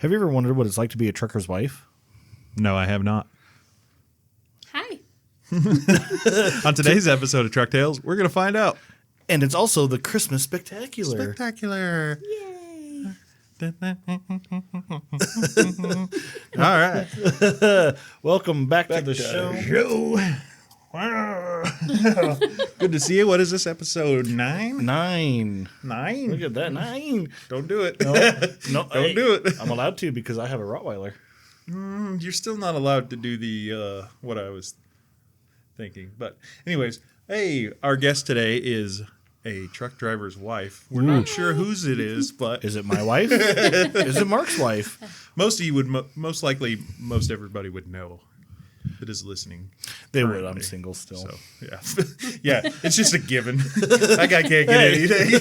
Have you ever wondered what it's like to be a trucker's wife? No, I have not. Hi. On today's episode of Truck Tales, we're going to find out. And it's also the Christmas Spectacular. Spectacular. Yay. All right. Welcome back to the show. Wow. Good to see you. What is this, episode 9? 9. 9? Look at that, 9. Don't do it. No, Don't do it. I'm allowed to because I have a Rottweiler. You're still not allowed to do the what I was thinking. But anyways, hey, our guest today is a truck driver's wife. We're not sure whose it is, but Is it my wife? Is it Mark's wife? most of you would, most likely, most everybody would know that is listening. They currently. would. I'm single still. So, yeah. Yeah, it's just a given. That guy can't get anything.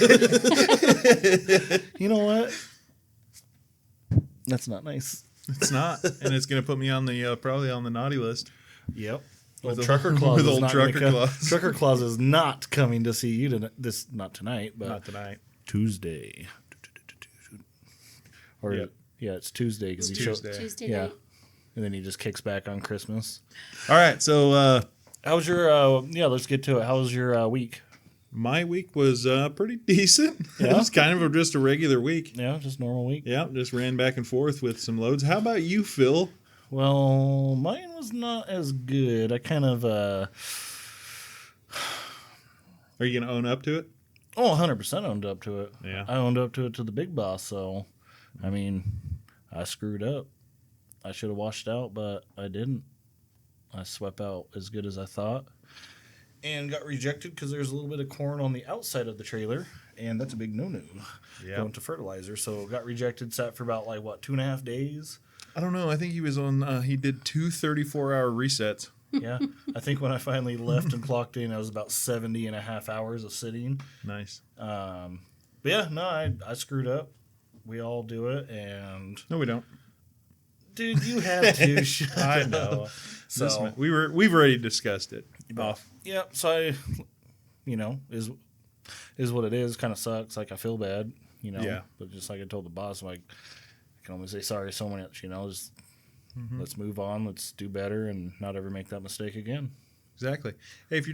You know what? That's not nice. It's not. And it's going to put me on the, probably on the naughty list. Yep. With Old a- Trucker Claus with is old not Trucker gonna Claus. Trucker Claus is not coming to see you not tonight, but Not tonight. Tuesday. Or Yep. yeah, it's Tuesday because he shows. Tuesday. Tuesday Yeah, night. and then he just kicks back on Christmas. All right, so How was your? Let's get to it. How was your week? my week was pretty decent. Yeah? It was kind of just a regular week. Yeah, just normal week. Yeah, just ran back and forth with some loads. How about you, Phil? Well, mine was not as good. I kind of Are you going to own up to it? 100% owned up to it. Yeah. I owned up to it to the big boss. So, I mean, I screwed up. I should have washed out, but I didn't. I swept out as good as I thought. And got rejected because there's a little bit of corn on the outside of the trailer. And that's a big no-no. Yeah. Going to fertilizer. So got rejected, sat for about 2.5 days. I don't know. I think he was on, he did 2 34-hour resets. Yeah. I think when I finally left and clocked in, I was about 70 and a half hours of sitting. Nice. But yeah, no, I screwed up. We all do it. And, No, we don't. dude, you have to. Shut I up. know. So, We've already discussed it. Off. yeah, so I, is what it is. Kind of sucks. I feel bad, Yeah. But just like I told the boss, I can only say sorry so much, just let's move on. Let's do better and not ever make that mistake again. Exactly. Hey, if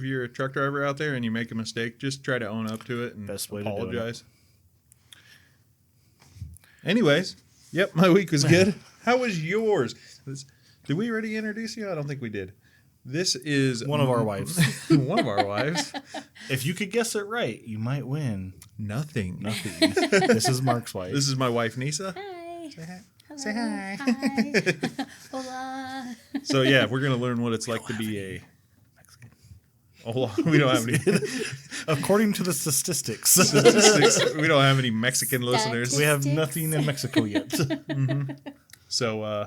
you're a truck driver out there and you make a mistake, just try to own up to it and Best way to do it. apologize. Anyways, yep, my week was good. How was yours? Did we already introduce you? I don't think we did. This is One of our wives. One of our wives. If you could guess it right, you might win. Nothing. Nothing. This is Mark's wife. This is my wife, Nisa. Hi. Hello. Say hi. Hi. Hola. So yeah, we're gonna learn what it's like to be a. Oh, we don't have any. According to the statistics, We don't have any Mexican listeners. we have Statistics. nothing in Mexico yet. So,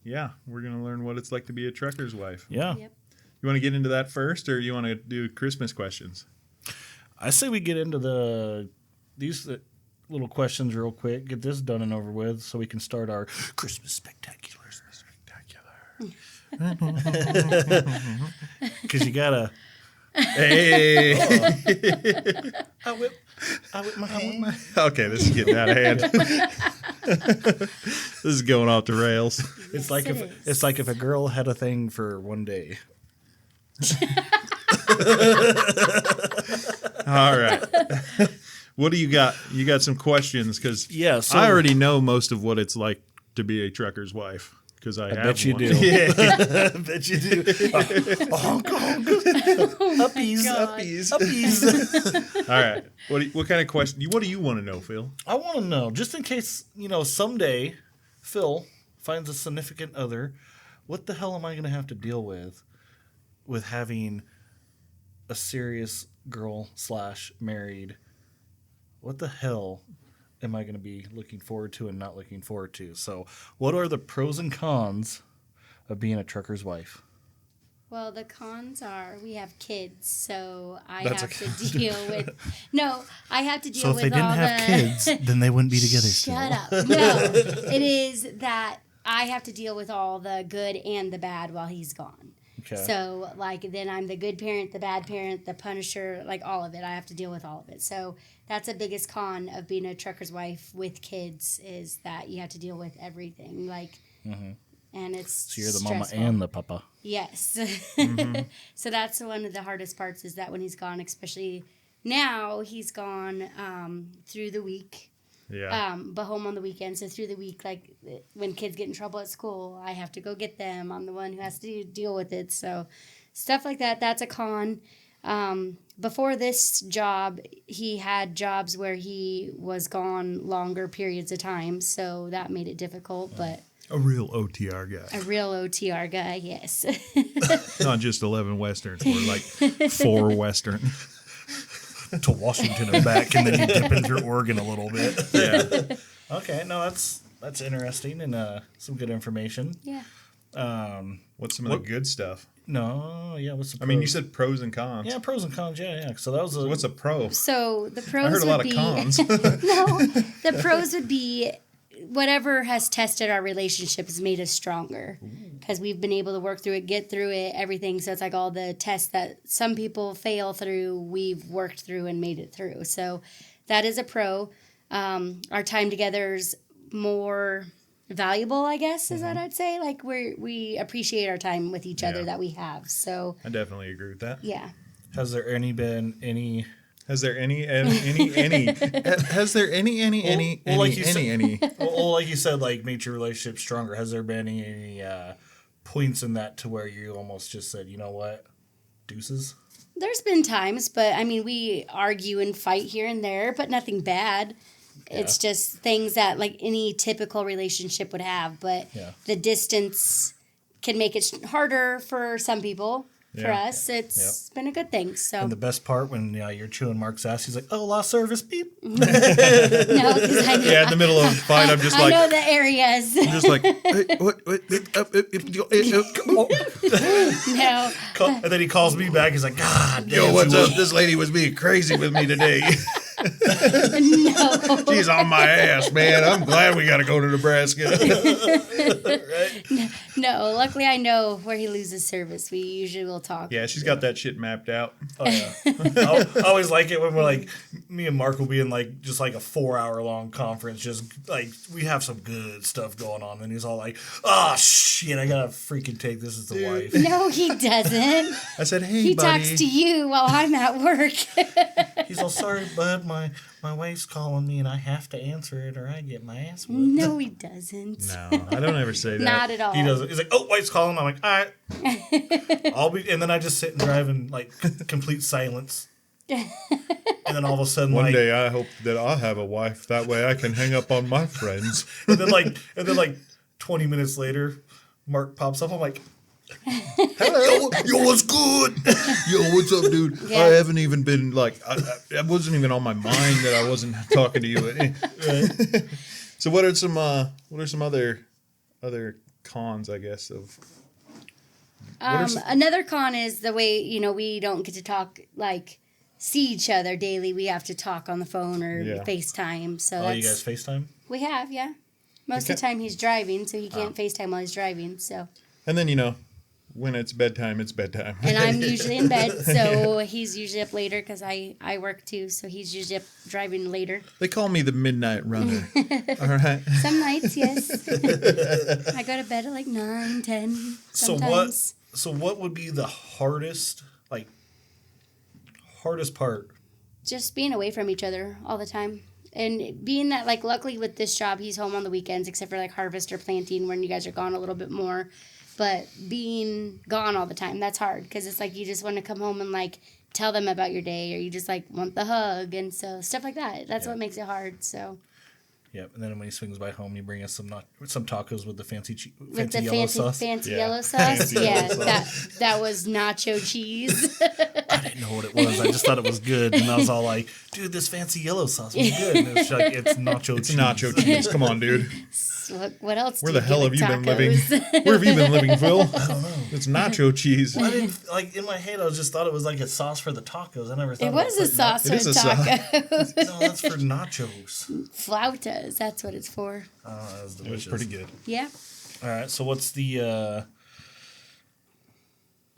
yeah, we're going to learn what it's like to be a trucker's wife. Yeah. Yep. You want to get into that first, or you want to do Christmas questions? I say we get into these little questions real quick, get this done and over with, so we can start our Christmas Spectacular. Because you gotta. Hey! I whip my hand. Okay, this is getting out of hand. This is going off the rails. It's like Yes, it is. it's like if a girl had a thing for one day. All right. What do you got? You got some questions? Because Yeah, so I already know most of what it's like to be a trucker's wife. Because I have bet you one. do. Yeah. I bet you do. Honk, honk. Uppies, God. uppies. All right. What kind of question? What do you want to know, Phil? I want to know, just in case, someday Phil finds a significant other, what the hell am I going to have to deal with having a serious girl / married? What the hell am I going to be looking forward to and not looking forward to? So what are the pros and cons of being a trucker's wife? Well, the cons are we have kids, so I That's have okay. to deal with. No, I have to deal So if with they didn't all have the. kids, then they wouldn't be together Shut still. up! No, it is that I have to deal with all the good and the bad while he's gone. Okay. So, like, then I'm the good parent, the bad parent, the punisher, like all of it. I have to deal with all of it. So that's the biggest con of being a trucker's wife with kids is that you have to deal with everything. Like, and it's So you're the stressful. mama and the papa. Yes. So that's one of the hardest parts is that when he's gone, especially now, he's gone through the week. Yeah. But home on the weekends. So through the week, like when kids get in trouble at school, I have to go get them. I'm the one who has to deal with it. So stuff like that, that's a con. Before this job, he had jobs where he was gone longer periods of time. So that made it difficult, but A real OTR guy. a real OTR guy, yes. Not just 11 Westerns, or like 4 Western. To Washington and back, and then you dip in through Oregon a little bit. Yeah. Okay, no, that's interesting and some good information. Yeah. What's some of the good stuff? No, yeah, what's the pros? I mean, you said pros and cons. yeah, pros and cons, yeah. So that was So what's a pro? So the pros I heard a lot would of be cons. no. The pros would be whatever has tested our relationship has made us stronger because we've been able to work through it, get through it, everything. So it's like all the tests that some people fail through, we've worked through and made it through. So that is a pro. Our time together is more valuable, I guess, is what I'd say. Like we appreciate our time with each other Yeah. that we have. So I definitely agree with that. yeah. Has there been any? Has there any? Has there any? Well, like you said- any? Well, like you said, like made your relationship stronger. Has there been any points in that to where you almost just said, you know what, deuces? There's been times, but I mean, we argue and fight here and there, but nothing bad. It's just things that like any typical relationship would have, but Yeah. the distance can make it harder for some people. For Yeah. us, it's been a good thing. So And the best part when you're chewing Mark's ass, he's like, "Oh, lost service, beep." no, because I know, Yeah, in the middle of a fight, I'm just I like, know the areas. I'm just like, hey, what? No, And then he calls me back. He's like, "God, Yo, damn, what's you up? This lady was being crazy with me today. no. She's on my ass, man. I'm glad we got to go to Nebraska. No, luckily I know where he loses service. We usually will talk. Yeah, she's got that shit mapped out. Oh yeah, I always like it when we're like, me and Mark will be in like just like a 4-hour long conference, just like we have some good stuff going on, and he's all like, "Oh shit, I gotta freaking take this as the wife." No, he doesn't. I said, hey, He buddy. talks to you while I'm at work. He's all, "Sorry, bud, my wife's calling me, and I have to answer it, or I get my ass whipped." No, he doesn't. No, I don't ever say that. Not at all. He doesn't. He's like, "Oh, wife's calling." I'm like, "All right, I'll be," and then I just sit and drive in like complete silence. And then all of a sudden, One like, day I hope that I'll have a wife. That way I can hang up on my friends. and then like 20 minutes later, Mark pops up. I'm like, Hello. Yo, what's good? Yo, what's up, dude? Yeah. I haven't even been like, I wasn't even on my mind that I wasn't talking to you. So what are some other cons, I guess, of Another con is the way, we don't get to talk, like, see each other daily. We have to talk on the phone or Yeah. FaceTime. So "Oh, that's, you guys FaceTime?" we have, yeah. Most of the time he's driving, so he can't FaceTime while he's driving. So, and then when it's bedtime, it's bedtime. and I'm usually in bed, so he's usually up later because I work too. So he's usually up driving later. They call me the midnight runner. All right. Some nights, yes. I go to bed at like 9, 10 sometimes. So what would be the hardest part? Just being away from each other all the time. And being that, like, luckily with this job, he's home on the weekends, except for, like, harvest or planting when you guys are gone a little bit more. But being gone all the time, that's hard. Because it's like you just want to come home and, like, tell them about your day. Or you just, like, want the hug. And so stuff like that. That's what makes it hard. So Yep. And then when he swings by home, you bring us some tacos with the fancy with the yellow sauce. fancy Yeah. yellow sauce. Fancy Yeah, yellow that was nacho cheese. I didn't know what it was. I just thought it was good, and I was all like, "Dude, this fancy yellow sauce was good." And it's like, it's nacho It's cheese. nacho cheese. Come on, dude. What else? Where do the hell have give you with been living? tacos? Where have you been living, Phil? I don't know. It's nacho cheese. I didn't in my head. I just thought it was like a sauce for the tacos. I never thought It about was a putting sauce It for is a sauce. tacos. No, that's for nachos. Flautas, that's what it's for. Oh, that was It delicious. was pretty good. Yeah. All right, so what's the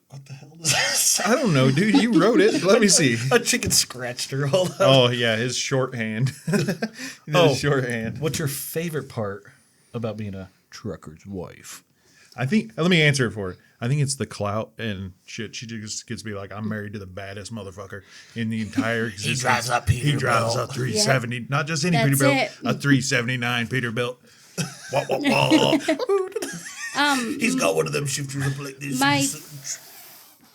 What the hell is this? I don't know, dude. You wrote it. Let me see. A chicken scratched her. Hold on. Oh, yeah, his shorthand. His shorthand. What's your favorite part about being a trucker's wife? I think, let me answer it for her. I think it's the clout and shit. She just gets to be like, I'm married to the baddest motherfucker in the entire existence. drives a He drives a Peterbilt. 370, not just any That's Peterbilt, it. a 379 Peterbilt. Wah, wah, wah. He's got one of them shifters up like this. My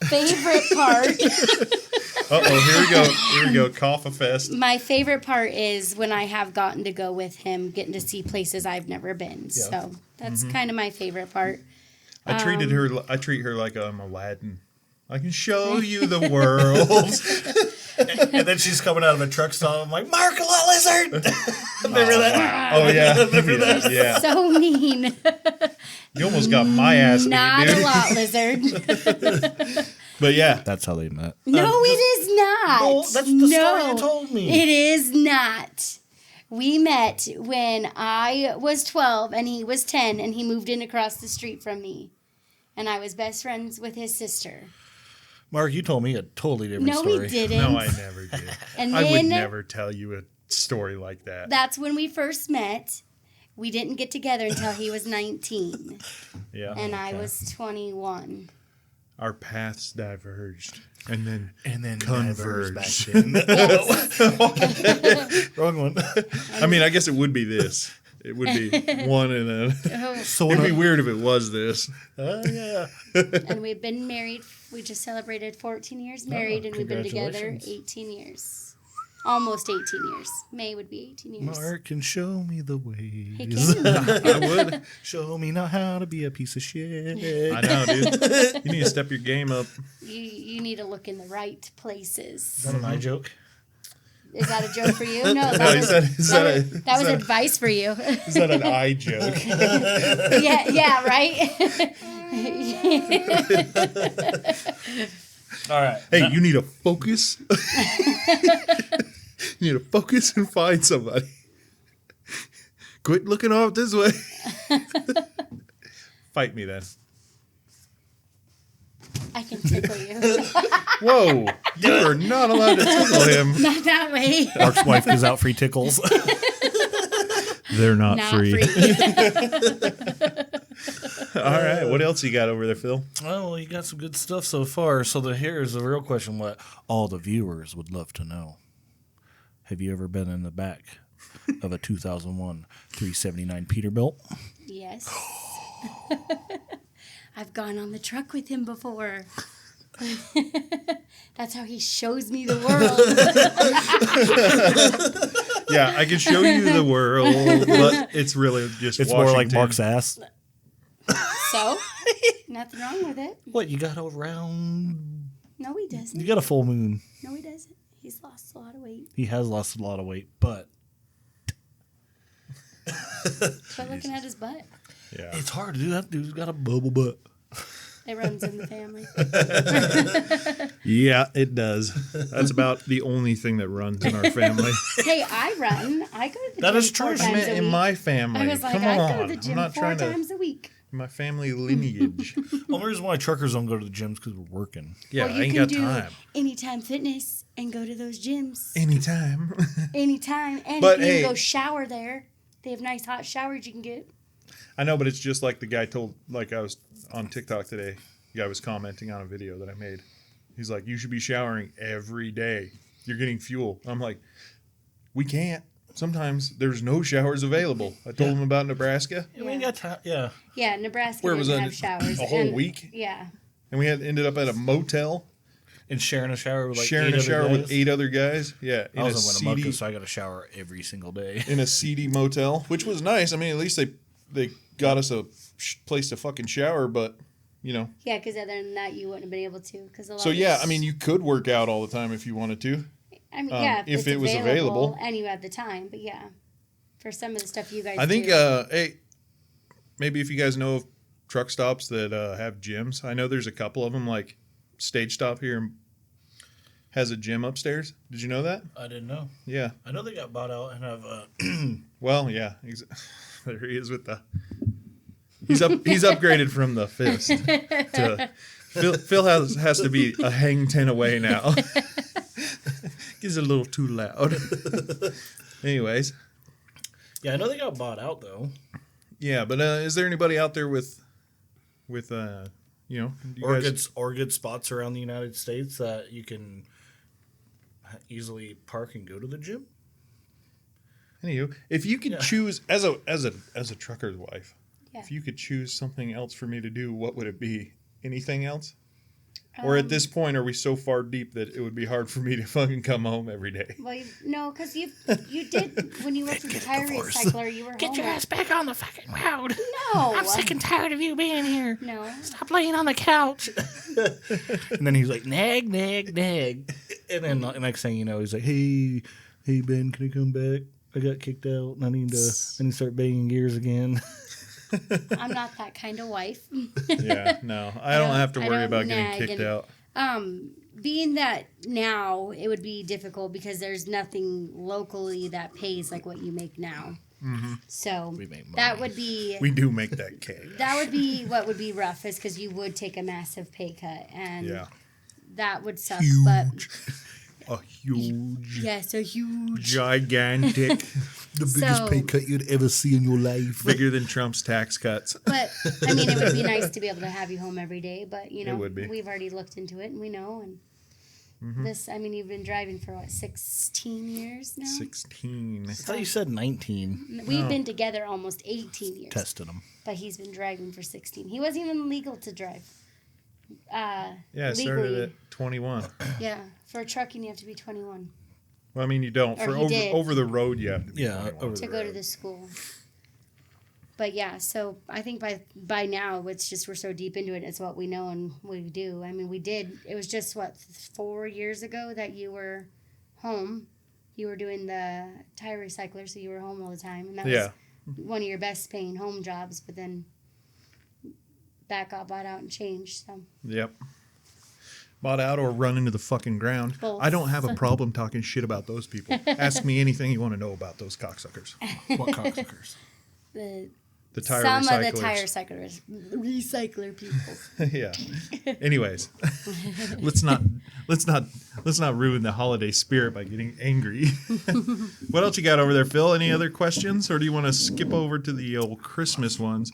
favorite part. Here we go. Here we go. Cough a fest. My favorite part is when I have gotten to go with him, getting to see places I've never been. Yeah. So that's kind of my favorite part. I treat her like I'm Aladdin. I can show you the world. And then she's coming out of a truck stop. I'm like, Mark, a lot lizard. Remember that? Oh yeah. Remember that? Yeah. So mean. You almost got my ass Not beat, a dude. lot, lizard. But yeah. That's how they met. No, it is not. Well, that's the story you told me. It is not. We met when I was 12 and he was 10, and he moved in across the street from me. And I was best friends with his sister. Mark, you told me a totally different No, story. we didn't. No, I never did. And I would then never tell you a story like that. that's when we first met. We didn't get together until he was 19, Yeah. and I was 21. Our paths diverged. And then Converge converged. Wrong one. I mean, I guess it would be this. It would be one and then So it'd be weird if it was this. yeah. And we've been married. We just celebrated 14 years married, and we've been together congratulations. 18 years. Almost 18 years. May would be 18 years. Mark can show me the He ways. can. I would. Show me not how to be a piece of shit. I know, dude. You need to step your game up. You need to look in the right places. Is that an eye joke? Is that a joke for you? No, No, that he was, said- that was advice for you. Is that an eye joke? yeah, right? All right. Hey, you need to focus. You need to focus and find somebody. Quit looking off this way. Fight me then. I can tickle you. Whoa, you are not allowed to tickle him. Not that way. Mark's wife gives out free tickles. They're not, Not free. free. All right, what else you got over there, Phil? Oh, well, you got some good stuff so far. So here's the real question: what all the viewers would love to know. Have you ever been in the back of a 2001 379 Peterbilt? Yes. I've gone on the truck with him before. That's how he shows me the world. Yeah, I can show you the world, but it's really just It's more like Washington. Mark's ass. So, nothing wrong with it. What, you got around... No, he doesn't. You got a full moon. No, he doesn't. He's lost a lot of weight. He has lost a lot of weight, but... Quit looking at his butt. Yeah. It's hard to do. That dude's got a bubble butt. It runs in the family. Yeah, it does. That's about the only thing that runs in our family. Hey, I run. I go to the That gym is true. 4 I times I meant a in week. my family. I was like, Come I on. go to the I'm gym not 4 trying to. times a week. My family lineage. Only reason why truckers don't go to the gyms because we're working. Yeah, Well, I you ain't can got do time. Anytime Fitness and go to those gyms Anytime. anytime. And But, you can hey- go shower there. They have nice hot showers you can get. I know, but it's just like the guy told, like I was on TikTok today. The guy was commenting on a video that I made. He's like, you should be showering every day. You're getting fuel. I'm like, we can't. Sometimes there's no showers available. I told him about Nebraska, Yeah, we ain't got time. Yeah. Yeah, Nebraska Where didn't was have showers. a whole and- week, Yeah. and we ended up at a motel, And sharing a shower with like sharing eight a other shower guys. with 8 other guys. Yeah, I was in Winnemucca, so I got to shower every single day. in a seedy motel, which was nice. I mean, at least they got us a place to fucking shower, but you know. Yeah, because other than that, you wouldn't have been able to. So yeah, I mean, you could work out all the time if you wanted to. I mean, yeah, if it's it was available. and you had the time. But yeah, for some of the stuff you guys, I think, do, hey, maybe if you guys know of truck stops that have gyms, I know there's a couple of them. Like Stage Stop here has a gym upstairs. Did you know that? I didn't know. Yeah. I know they got bought out and have. Well, yeah. There he is with the He's upgraded from the fist to Phil has to be a hang 10 away now. He's a little too loud. Anyways. Yeah, I know they got bought out though. Yeah, but is there anybody out there with you know, or good spots around the United States that you can easily park and go to the gym? Anywho, if you could choose as a trucker's wife, if you could choose something else for me to do, what would it be? Anything else? Or at this point, are we so far deep that it would be hard for me to fucking come home every day? Well, no, because you did when you worked with the tire recycler, you were Get home. your ass back on the fucking road. No, I'm sick and tired of you being here. No, Stop laying on the couch. And then he's like, nag, nag, nag. And then the next thing you know, he's like, hey Ben, can I come back? I got kicked out and I need to start banging gears again. I'm not that kind of wife. Yeah, no. I don't have to worry about getting kicked out. Being that now it would be difficult because there's nothing locally that pays like what you make now. Mm-hmm. So We make money. that would be We do make that cake. that would be what would be rough is because you would take a massive pay cut and Yeah. that would suck. Huge. But A huge, yes, a huge. gigantic, The biggest So- pay cut you'd ever see in your life. bigger than Trump's tax cuts. But I mean, it would be nice to be able to have you home every day. But you know, It would be. we've already looked into it and we know. And this, I mean, you've been driving for what 16 years now. 16. I thought you said 19. We've been together almost 18 years. Tested him. But he's been driving for 16. He wasn't even legal to drive. Yeah, I started Legally. at 21. Yeah, for trucking you have to be 21 Well, I mean, you don't. Or For he did. over the road, you have to be Yeah, 21. over to the go to road. the school. But yeah, so I think by now it's just we're so deep into it. It's what we know and we do. I mean, we did. It was just 4 years ago that you were home. You were doing the tire recycler, so you were home all the time, and that Yeah. was one of your best paying home jobs. But then that got bought out and changed. So Yep. Bought out or run into the fucking ground. Both. I don't have a problem talking shit about those people. Ask me anything you want to know about those cocksuckers. What cocksuckers? The tire some recyclers. of the tire recycler people. Yeah. Anyways, let's not ruin the holiday spirit by getting angry. What else you got over there, Phil? Any other questions, or do you want to skip over to the old Christmas ones?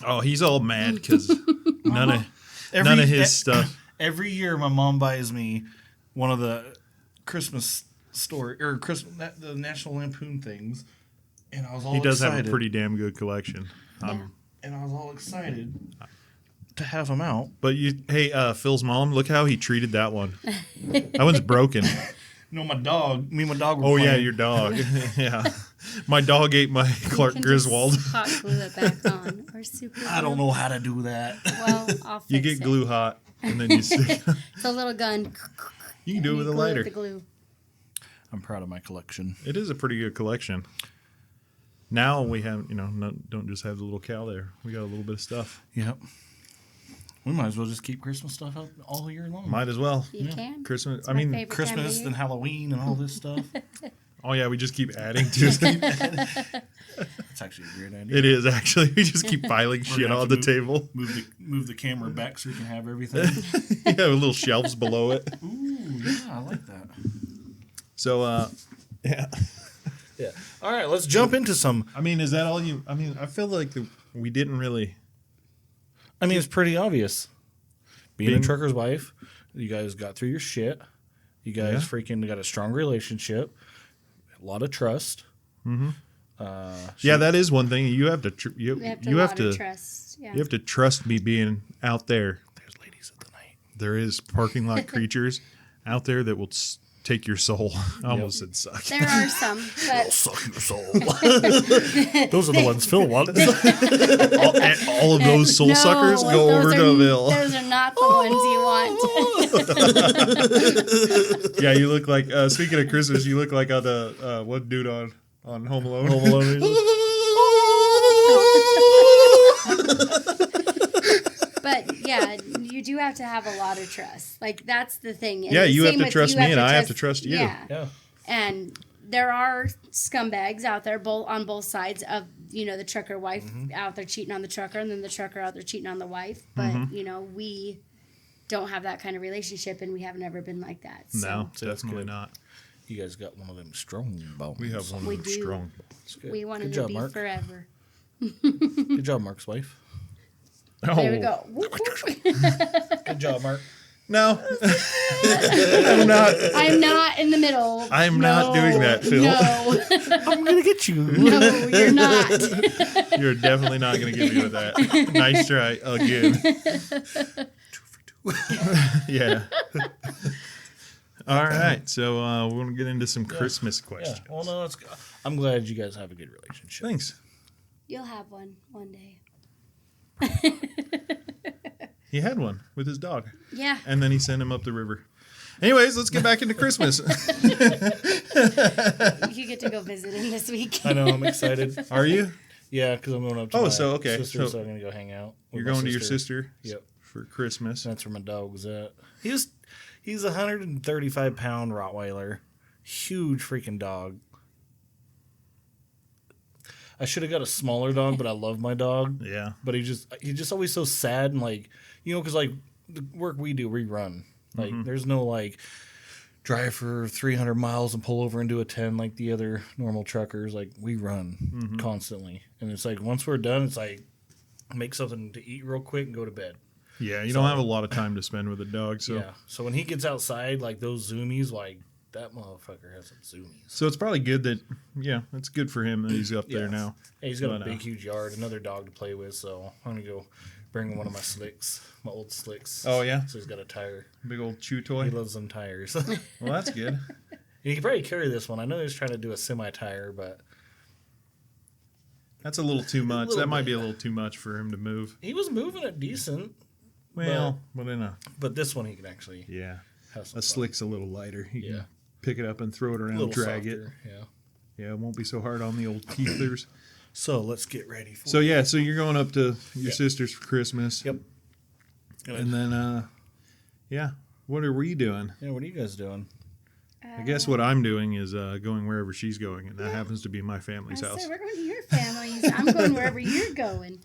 Oh, he's all mad because none of his stuff. Every year, my mom buys me one of the Christmas story or the National Lampoon things, and I was all He does excited. have a pretty damn good collection. And I was all excited to have them out. But Phil's mom, look how he treated that one. That one's broken. You know, my dog. Me and my dog. Were Oh yeah, playing. your dog. Yeah, my dog ate my Clark You can Griswold. Just hot glue it back on or super glue. I don't know how to do that. Well, I'll fix You get it. glue hot, and then you stick. It's a little gun. You can do it with a glue lighter. The glue. I'm proud of my collection. It is a pretty good collection. Now we have, don't just have the little cow there. We got a little bit of stuff. Yep. We might as well just keep Christmas stuff out all year long. Might as well. You can. Christmas. It's I my mean, favorite time of Christmas year. and Halloween and all this stuff. oh yeah, we just keep adding to it. It's actually a great idea. It is actually. We just keep piling We're shit gonna on have the to table. Move the camera back so you can have everything. You have little shelves below it. Ooh, yeah, I like that. So, yeah. Yeah. All right, let's jump into some. I mean, is that all you? I mean, I feel like we didn't really. I mean, it's pretty obvious. Being a Being- trucker's wife, you guys got through your shit. You guys freaking got a strong relationship, a lot of trust. Mm-hmm. She- Yeah, that is one thing you have to. You We have to have lot to. of trust. Yeah. You have to trust me being out there. There's ladies of the night. There is parking lot creatures out there that will take your soul. I almost said suck. There are some, but Suck your soul. Those are the ones Phil wants. all of those soul no, suckers go those over are- to Bill. Those are not the ones you want. Yeah, you look like. Speaking of Christmas, you look like on the one dude on Home Alone. Home Alone. But yeah, you do have to have a lot of trust. Like that's the thing. And Yeah, you have same to with- trust you me and I have to trust you. Yeah. Yeah. And there are scumbags out there on both sides of the trucker wife out there cheating on the trucker, and then the trucker out there cheating on the wife. But we don't have that kind of relationship, and we haven't ever been like that. So. No, So that's definitely good. not. You guys got one of them strong bones. We have one We of them do. strong. That's good. We want Good it job, to be Mark. forever. Good job, Mark's wife. Oh, There we go. Whoop, whoop. Good job, Mark. No, I'm not. I'm not in the middle. I'm not doing that, Phil. No, I'm gonna get you. no, you're not. You're definitely not going to give me with that. Nice try again. 2 for 2. Yeah. All right, so we're going to get into some Christmas questions. Yeah. Well, no, I'm glad you guys have a good relationship. Thanks. You'll have one day. He had one with his dog, Yeah. and then he sent him up the river. Anyways, let's get back into Christmas. You get to go visit him this week. I know. I'm excited. Are you? Yeah, because I'm going up to Oh, my so, okay. sister, So so I'm gonna go hang out. with You're my going to your sister Yep. for Christmas. That's where my dog's at. He's a 135-pound Rottweiler, huge freaking dog. I should have got a smaller dog, but I love my dog. Yeah. But he's just always so sad and because like the work we do, we run. Like there's no like drive for 300 miles and pull over and do a 10 like the other normal truckers. Like we run constantly, and it's like once we're done, it's like make something to eat real quick and go to bed. Yeah, you don't have a lot of time to spend with a dog, so Yeah. So when he gets outside, like those zoomies, like that motherfucker has some zoomies. so it's probably good that it's good for him that he's up there now. Hey, he's got But, a big, huge yard, another dog to play with. So I'm gonna go bring one of my slicks, my old slicks. Oh yeah, So he's got a tire. big old chew He toy. loves them tires. Well, that's good. He could probably carry this one. I know he was trying to do a semi tire, but That's a little too much. little That might bit. be a little too much for him to move. he was moving it decent. Well, but in a But this one he can actually have some a fun. slick's a little lighter. You Yeah. can pick it up and throw it A around, little drag it. softer, Yeah. Yeah, it won't be so hard on the old teethers. So let's get ready for So so you're going up to your sister's for Christmas. Yep. And then what are we doing? Yeah, what are you guys doing? I guess what I'm doing is going wherever she's going, and that happens to be my family's I house. said, we're going to your family's. I'm going wherever you're going.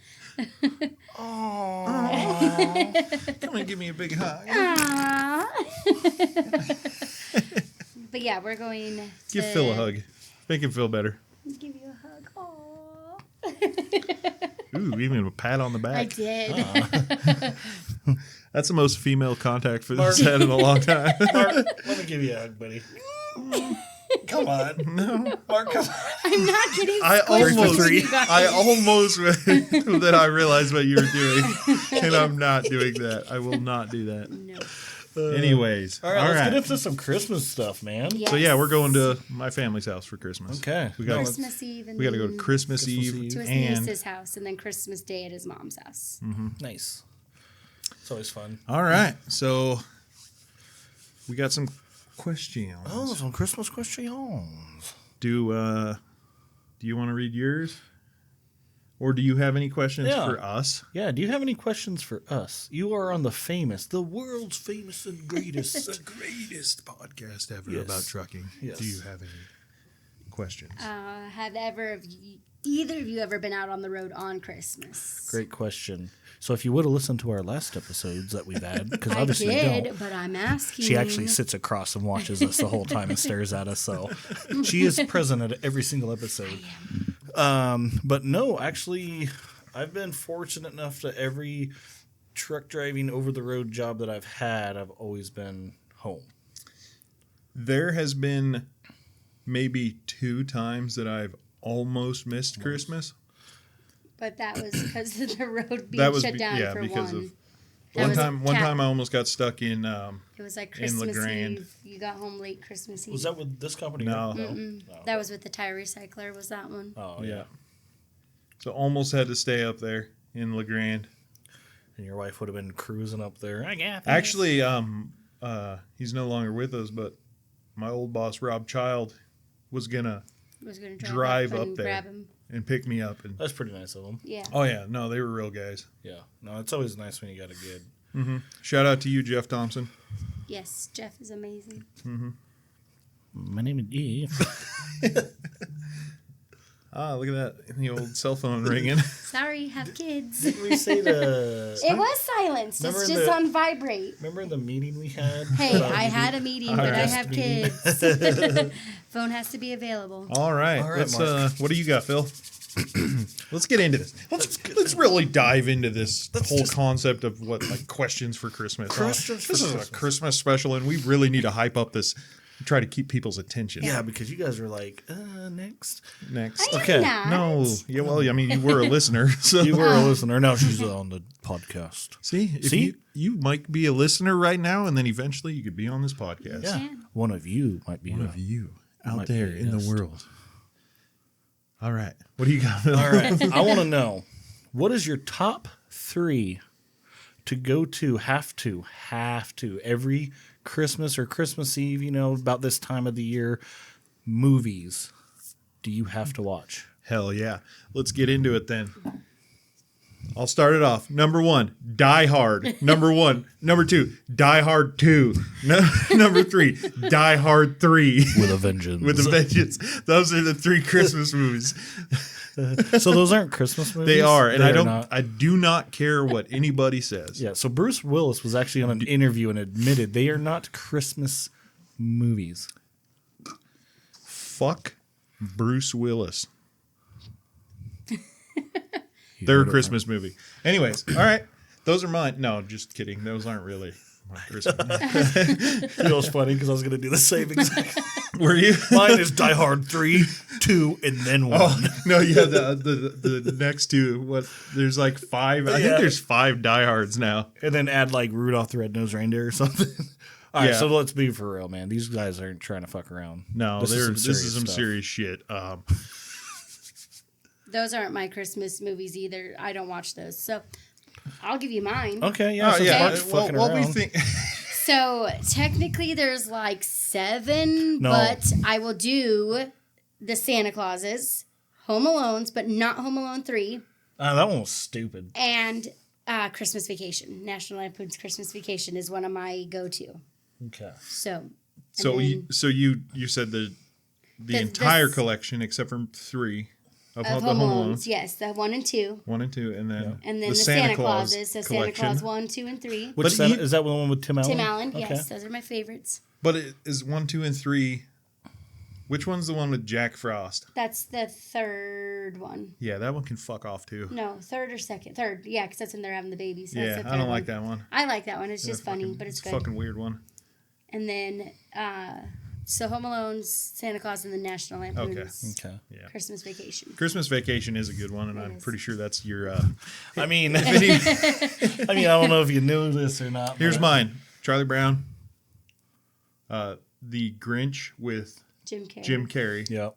Come and give me a big hug. Aww. But yeah, we're going to Give Phil a hug. Make him feel better. Give you a hug. Aww. Ooh, even a pat on the I back. did. That's the most female contact for this head in a long time. Mark, let me give you a hug, buddy. Come on. No. Mark, come on. I'm not getting I squished almost, with you guys. that I realized what you were doing, and I'm not doing that. I will not do that. No. Anyways, All right, let's get into some Christmas stuff, man. Yes. So yeah, we're going to my family's house for Christmas. Okay. We got Christmas Eve. And we got to go to then Christmas Eve Eve. to his and niece's house, and then Christmas Day at his mom's house. Nice. It's always fun. all right. So we got some questions. Oh, some Christmas questions. Do you want to read yours, or do you have any questions Yeah. for us? Yeah, do you have any questions for us? You are on the world's famous and greatest. The greatest podcast ever Yes. about trucking. Yes. Do you have any questions? Have either of you ever been out on the road on Christmas? Great question. So if you would have listened to our last episodes that we've had, because I obviously you did, don't. but I'm asking. She actually sits across and watches us the whole time and stares at us. So she is present at every single episode. But no, actually, I've been fortunate enough to every truck driving over the road job that I've had, I've always been home. There has been maybe 2 times that I've almost missed Christmas. But that was because of the road being That was shut down for because one. of That one was time. One cat- time I almost got stuck in. It was like in Christmas LeGrand. Eve. You got home late Christmas Eve. Was that with this company? No. No. That was with the tire recycler. Was that one? Oh, Yeah. yeah. So almost had to stay up there in LeGrand. And your wife would have been cruising up there. I got this. Actually, he's no longer with us, but my old boss Rob Child was gonna Was going to drive up up and there. grab him. and pick me up. And That's pretty nice of them. Yeah. oh yeah, no, they were real guys. Yeah. No, it's always nice when you got a good. Shout out to you, Jeff Thompson. Yes, Jeff is amazing. My name is Jeff. Ah, look at that. The old cell phone ringing. Sorry, have kids. Didn't we say the? It was silenced. Remember It's just the- on vibrate. Remember the meeting we had? Hey, about I you had do- a meeting, All but I right. have Meeting. kids. Phone has to be available. All right. All right, Let's. Mark. What do you got, Phil? Let's get into this. Let's really dive into this whole concept of what like questions for Christmas. Questions for this is Christmas. a Christmas special, and we really need to hype up this. Try to keep people's attention. Yeah, because you guys were like, next. Next. I am Okay. not. No. Yeah. Well, I mean, you were a listener, so You were a listener. Now she's on the podcast. see. If See? you might be a listener right now, and then eventually you could be on this podcast. Yeah. Can. One of you might be. One of you out Might there be a in the guest. world. All right. What do you got, Phil? All right. I want to know, what is your top 3 to go to, have to, every Christmas or Christmas Eve, about this time of the year, movies do you have to watch? Hell yeah. Let's get into it then. I'll start it off. Number 1, Die Hard. Number 1. Number 2, Die Hard 2. Number 3, Die Hard 3. With a vengeance. With a vengeance. Those are the 3 Christmas movies. So those aren't Christmas movies? They are, and They I don't. not. I do not care what anybody says. Yeah, so Bruce Willis was actually on an interview and admitted they are not Christmas movies. Fuck Bruce Willis. They're a Christmas movie. Anyways, all right. Those are mine. No, just kidding. Those aren't really my Christmas movies. It was funny because I was going to do the same exact. Were you? Mine is Die Hard 3, 2, and then 1. Oh, no, yeah, the next 2. What? There's like 5. I think Yeah. there's 5 Die Hards now. And then add like Rudolph the Red-Nosed Reindeer or something. All right, Yeah. so let's be for real, man. These guys aren't trying to fuck around. No, this is some stuff. serious shit. Those aren't my Christmas movies either. I don't watch those. So I'll give you mine. Okay, yeah. Oh so yeah. Mark's fucking What we around. think? So technically there's like 7, No. but I will do the Santa Clauses, Home Alones, but not Home Alone 3, That one was stupid. and Christmas Vacation. National Lampoon's Christmas Vacation is one of my go-to. Okay. So So then- you said the The- entire this- collection except for 3 of of the Home Home Alone. Alones, yes, the 1 and 2. 1 and 2, and then And then the Santa Clauses, so Santa collection. Claus 1, 2, and 3. Which But Santa, you- is that the one with Tim Allen? Tim Allen, Okay. yes, those are my favorites. But it is 1, 2, and 3. Which one's the one with Jack Frost? That's the third one. Yeah, that one can fuck off too. No, third or second. Third, yeah, because that's when they're having the babies. So Yeah, that's the I don't third like one. that one. I like that one. It's just funny, Fucking- but it's good. Fucking weird one. And then, so Home Alone's Santa Claus and the National Lampoon's Okay. Yeah. Christmas Vacation. Christmas Vacation is a good one, and It I'm is. pretty sure that's your. I mean, I don't know if you knew this or not. Here's but- mine: Charlie Brown, The Grinch with Jim Carrey. Jim Carrey. Yep.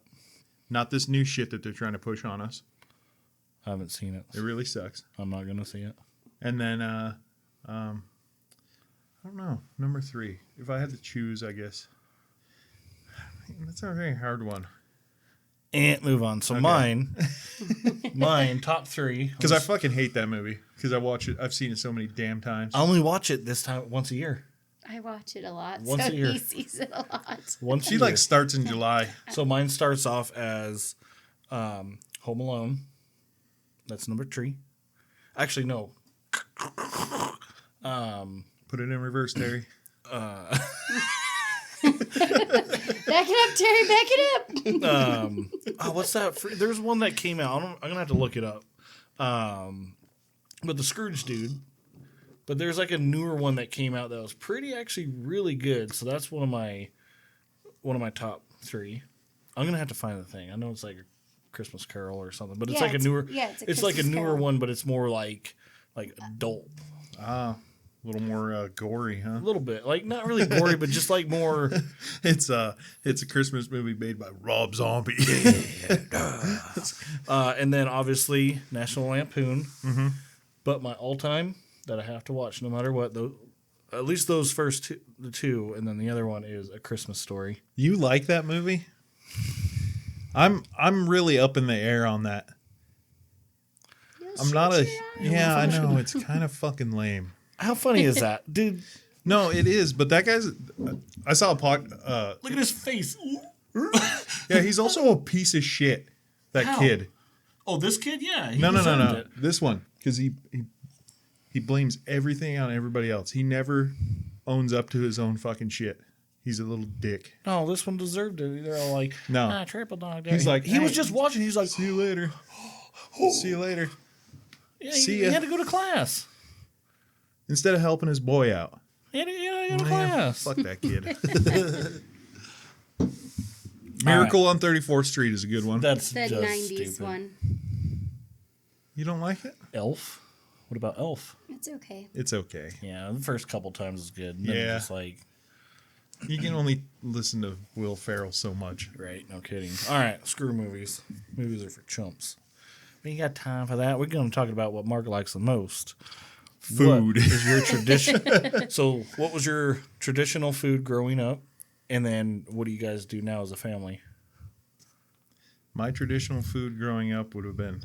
Not this new shit that they're trying to push on us. I haven't seen it. It really sucks. I'm not going to see it. And then, I don't know, number 3. If I had to choose, I guess. That's a very hard one. And move on. So Okay. mine, top 3. Because I fucking hate that movie. Because I watch it. I've seen it so many damn times. I only watch it this time once a year. I watch it a lot, Once so a year. he sees it a lot. Once She a like year. starts in July. So mine starts off as Home Alone. That's number 3. Actually, no. Put it in reverse, Terry. Back it up, Terry. Back it up. What's that? There's one that came out. I'm going to have to look it up. But the Scrooge dude. But there's like a newer one that came out that was actually really good. So that's one of my top 3. I'm gonna have to find the thing. I know it's like a Christmas Carol or something, but it's Yeah, like a newer. it's a like a Christmas newer Carol. one, but it's more like adult. A little more gory, huh? A little bit, like not really gory, but just like more. It's a Christmas movie made by Rob Zombie. And then obviously National Lampoon. Mm-hmm. But my all-time that I have to watch no matter what, at least those first two, and then the other one is A Christmas Story. You like that movie? I'm really up in the air on that. I'm not a. Yeah, I know it's kind of fucking lame. How funny is that, dude? No, it is, but that guy's. I saw a Look at his face. yeah, he's also a piece of shit. That How? kid. Oh, this kid? Yeah. He No. deserved it. This one, because he blames everything on everybody else. He never owns up to his own fucking shit. He's a little dick. No, this one deserved it. They're all like, No. triple dog. He's like, he was hey, just watching. He's like, see you later. See you later. yeah, see he ya. had to go to class. Instead of helping his boy out. He had to go to Man, class. fuck that kid. Miracle on 34th Street is a good one. That's The just 90s stupid. one. You don't like it? Elf. What about Elf? It's okay. It's okay. Yeah, the first couple times is good. And then Yeah. Just like, You can only listen to Will Ferrell so much. right, no kidding. All right, screw movies. Movies are for chumps. We ain't got time for that. We're going to talk about what Mark likes the most. Food. What is your tradition? So, what was your traditional food growing up? And then, what do you guys do now as a family? My traditional food growing up would have been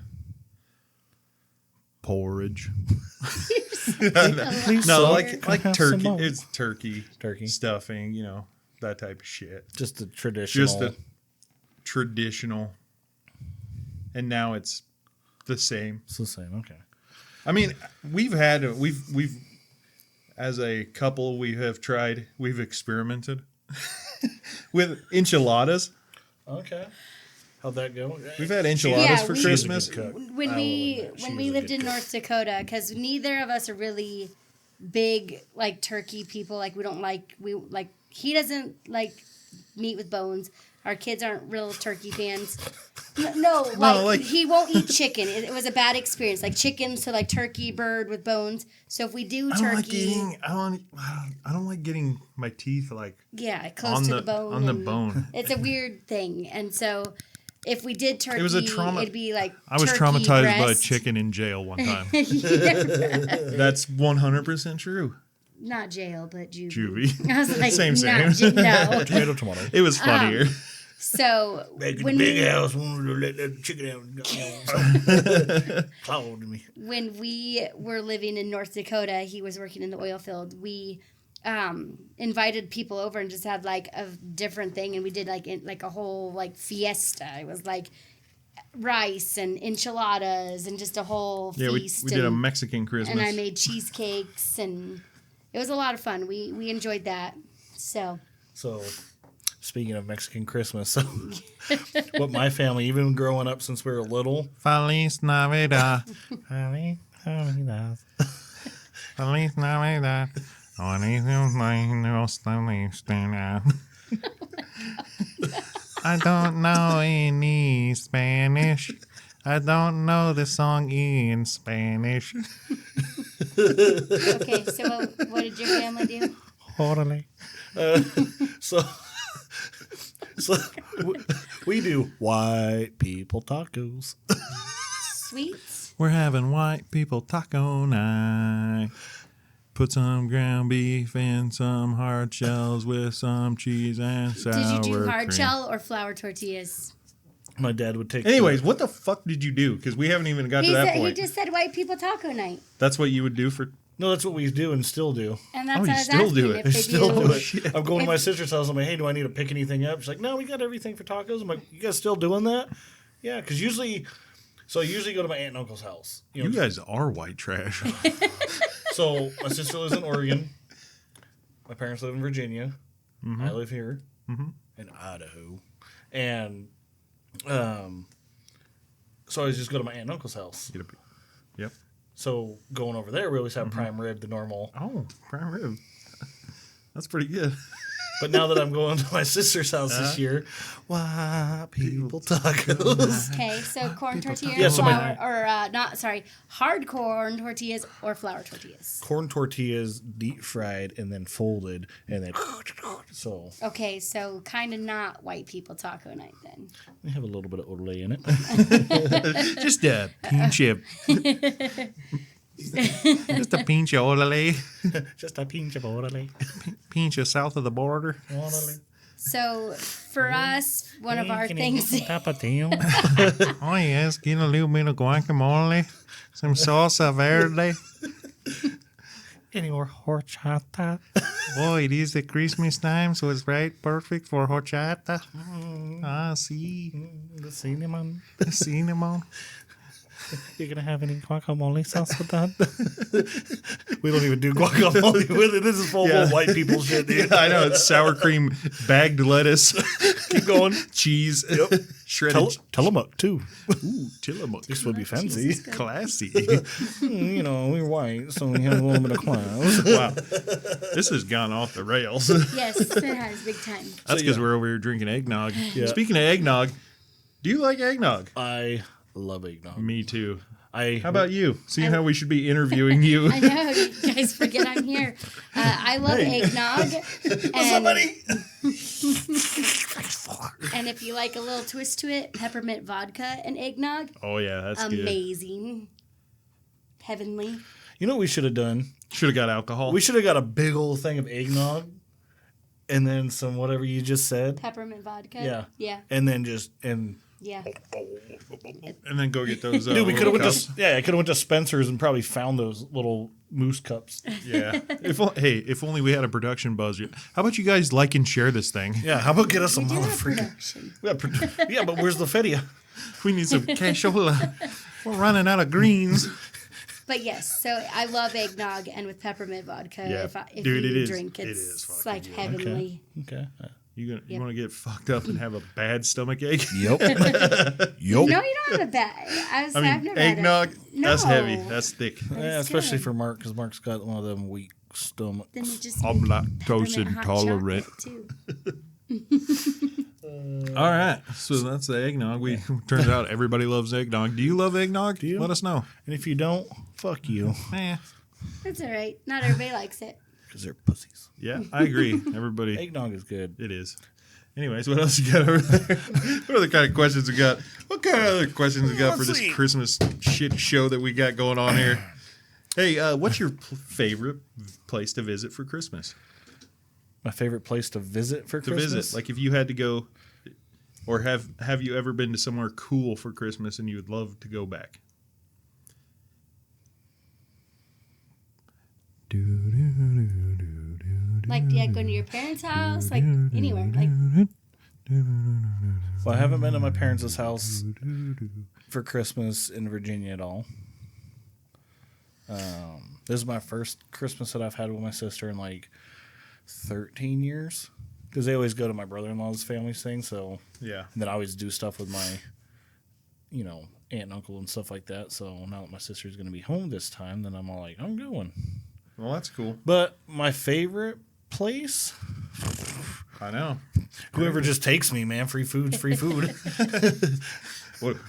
porridge. No, like turkey. It's turkey stuffing, that type of shit. Just the traditional. Just the traditional. And now it's the same. It's the same. Okay. I mean, we've as a couple, we've experimented with enchiladas. Okay. How'd that go? We've had enchiladas Yeah, for we- Christmas. She's a good cook. When I we will admit, when she we is a lived good in cook. North Dakota, because neither of us are really big like turkey people. Like he doesn't like meat with bones. Our kids aren't real turkey fans. No, like- he won't eat chicken. It was a bad experience. Like chicken, so like turkey, bird with bones. So if we do I don't turkey, like I don't like getting my teeth like yeah, close to the bone. on the and bone. It's a weird thing, and so if we did turkey, It was a trauma. it'd be like I was turkey traumatized by breast. chicken in jail one time. That's 100% true. Not jail, but juvie. Juvie. I was like, Same. No. Tomato, tomato. It was funnier. So Back in when the big we, house, wanted to let that chicken out. Clawed me. when we were living in North Dakota, he was working in the oil field. We invited people over and just had like a different thing, and we did like a whole like fiesta. It was like rice and enchiladas and just a whole Yeah, we feast. did a and, Mexican Christmas. and I made cheesecakes, and it was a lot of fun. We enjoyed that. So So, speaking of Mexican Christmas, so what my family, even growing up since we were little, Feliz Navidad. Feliz Navidad. I don't know any Spanish. I don't know the song in Spanish. okay, so what did your family do? Orale. So we do white people tacos. Sweets. We're having white people taco night. Put some ground beef in some hard shells with some cheese and sour Did you do hard cream. shell or flour tortillas? My dad would take. Anyways, what the fuck did you do? Because we haven't even got to He that said, he point. just said white people taco night, That's what you would do for... No, that's what we do and still do. and that's Oh, what you I was still asking do it. if You they Still do. do it. shit. I'm going to If- my sister's house. I'm like, hey, do I need to pick anything up? She's like, no, we got everything for tacos. I'm like, you guys still doing that? Yeah, because usually go to my aunt and uncle's house. You guys are white trash. So my sister lives in Oregon. My parents live in Virginia. I live here in Idaho, and so I just go to my aunt and uncle's house. Yep. So going over there, we always have prime rib, the normal. Oh, prime rib. That's pretty good. But now that I'm going to my sister's house this year, white people tacos. Okay, so corn tortillas, Yeah, so flour, hard corn tortillas or flour tortillas. Corn tortillas deep fried and then folded and then so Okay, so kind of not white people taco night then. we have a little bit of orale in it. Just a pinch of... Just a pinch of orale. Just a pinch of orale. Pinch of south of the border. Orale. So for us, one of our things. Oh, yes. Get a little bit of guacamole. Some salsa verde. Any more horchata? Boy, it is the Christmas time, so it's right perfect for horchata. I see. The cinnamon. Cinnamon. You're gonna have any guacamole sauce with that? We don't even do guacamole with it. This is full Yeah. white people shit, dude. I know, it's sour cream, bagged lettuce, Keep going. cheese, shredded. Tillamook too. Ooh, Tillamook. This would be Cheese fancy. is good. Classy. You know, we're white, so we have a little bit of class. Wow. This has gone off the rails. Yes, it has big time. That's because yeah. we're over here drinking eggnog. Yeah. Speaking of eggnog, do you like eggnog? I love eggnog. Me too. How How about you? Seeing how we should be interviewing you. I know, you guys forget I'm here. I love eggnog. And if you like a little twist to it, peppermint vodka and eggnog, Oh, yeah, that's good. amazing. Heavenly. You know what we should have done? Should have got alcohol. We should have got a big old thing of eggnog, and then some whatever you just said, Peppermint vodka. Yeah. Yeah. and then just Yeah. and then go get those. dude, we could have little went cups. to I could have went to Spencer's and probably found those little moose cups. Yeah. If only we had a production budget. How about you guys like and share this thing? Yeah, how about get us some Do a motherfucking? production. Yeah, but where's the fedia? We need some cashola. We're running out of greens. But yes, so I love eggnog and with peppermint vodka. Yeah. If Dude, you it is. drink, It it's is fucking like good. heavenly. Okay. You Yep. want to get fucked up and have a bad stomach ache? Yep. No, you don't have a bad. I've I mean, never had eggnog, that's No. heavy. That's thick. Yeah, especially good. for Mark, because Mark's got one of them weak stomachs. Then you just I'm make lactose peppermint hot intolerant. chocolate, too. All right. So that's the eggnog. Turns out everybody loves eggnog. Do you love eggnog? you? Let us know. And if you don't, fuck you, That's all right. Not everybody likes it. because they're pussies. Yeah, I agree. Everybody. Eggnog is good. It is. Anyways, what else you got over there? What other kind of questions we got? What kind of other questions we got for this Christmas shit show that we got going on here? Hey, what's your favorite place to visit for Christmas? My favorite place to visit for To Christmas? visit, like if you had to go, or have you ever been to somewhere cool for Christmas and you would love to go back? Like, yeah, going to your parents' house, like anywhere. Like, Well, I haven't been to my parents' house for Christmas in Virginia at all. This is my first Christmas that I've had with my sister in like 13 years. Because they always go to my brother-in-law's family's thing, so... Yeah. And then I always do stuff with my, aunt and uncle and stuff like that. So now that my sister's going to be home this time, then I'm all like, I'm going. Well, that's cool. But my favorite place... I know. Whoever just takes me, man. Free food's free food.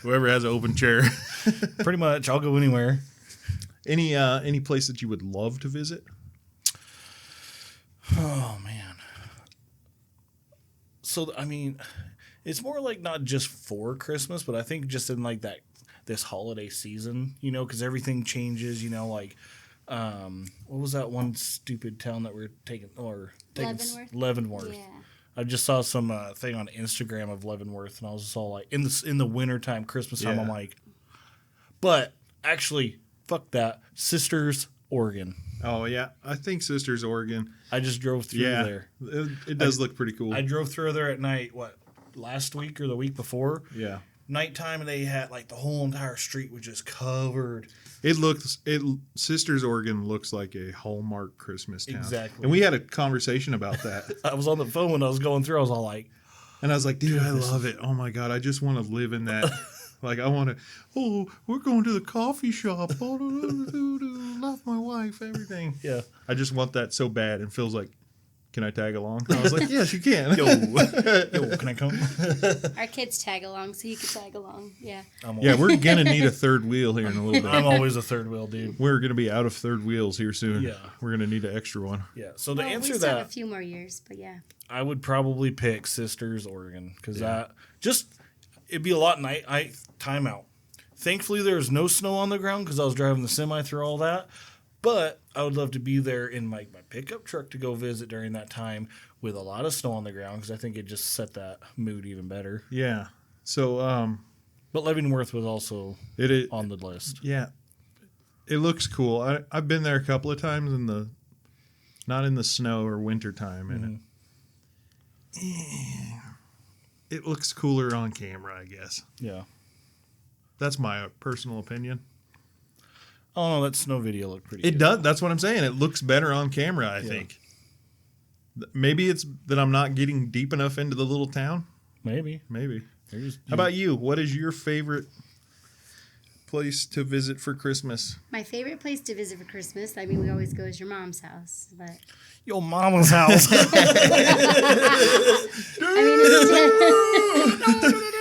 Whoever has an open chair. Pretty much. I'll go anywhere. Any place that you would love to visit? Oh, man. So, I mean, it's more like not just for Christmas, but I think just in like this holiday season, because everything changes, like, what was that one stupid town that we're taking? Leavenworth? Leavenworth. yeah. I just saw some thing on Instagram of Leavenworth, and I was just all like, in the wintertime, Christmas time, Yeah. I'm like, but actually, fuck that. Sisters, Oregon. Oh, yeah. I think Sisters, Oregon. I just drove through Yeah. there. It does look pretty cool. I drove through there at night, last week or the week before? Yeah. Nighttime, and they had like the whole entire street was just covered. Sisters, Oregon looks like a Hallmark Christmas town. Exactly. And we had a conversation about that. I was on the phone when I was going through. I was all like, And I was like, dude, I love it. Oh my God. I just want to live in that. Like, I want to, we're going to the coffee shop. Love my wife, everything. yeah. I just want that so bad. And Phil's like, can I tag along? I was like, yes, you can. Yo, can I come? Our kids tag along, so you can tag along. Yeah. Yeah, we're going to need a third wheel here in a little bit. I'm always a third wheel, dude. We're going to be out of third wheels here soon. Yeah. We're going to need an extra one. Yeah. So to Well, answer we still have a that, few more years, but yeah. I would probably pick Sisters, Oregon, because it'd be a lot night. Time out. Thankfully, there was no snow on the ground because I was driving the semi through all that. But I would love to be there in my pickup truck to go visit during that time with a lot of snow on the ground because I think it just set that mood even better. Yeah. So, But Leavenworth was also it on the list. yeah, it looks cool. I've been there a couple of times not in the snow or winter time, and it looks cooler on camera, I guess. Yeah. That's my personal opinion. Oh no, that snow video looked pretty It good. does. That's what I'm saying. It looks better on camera, I think. Maybe it's that I'm not getting deep enough into the little town. Maybe. Maybe. There's- How about you? What is your favorite place to visit for Christmas? My favorite place to visit for Christmas, I mean, we always go is your mom's house, but your mama's house? I mean,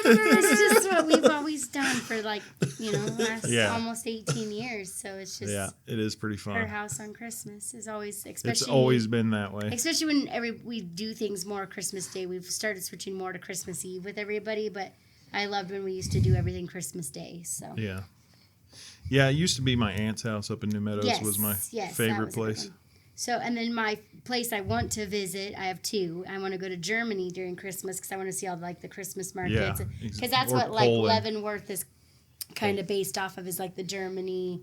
it's just what we've always done for like, the last Yeah. almost 18 years. So it's just Yeah, it is pretty her fun. house on Christmas is always, It's especially always been that way. especially when we do things more Christmas Day. We've started switching more to Christmas Eve with everybody, but I loved when we used to do everything Christmas Day. So Yeah. Yeah, it used to be my aunt's house up in New Meadows yes, was my yes, that favorite was a good place. one. So, and then my place I want to visit, I have two. I want to go to Germany during Christmas because I want to see all like the Christmas markets. Because that's or what like Poland. Leavenworth is kind of based off of, is like the German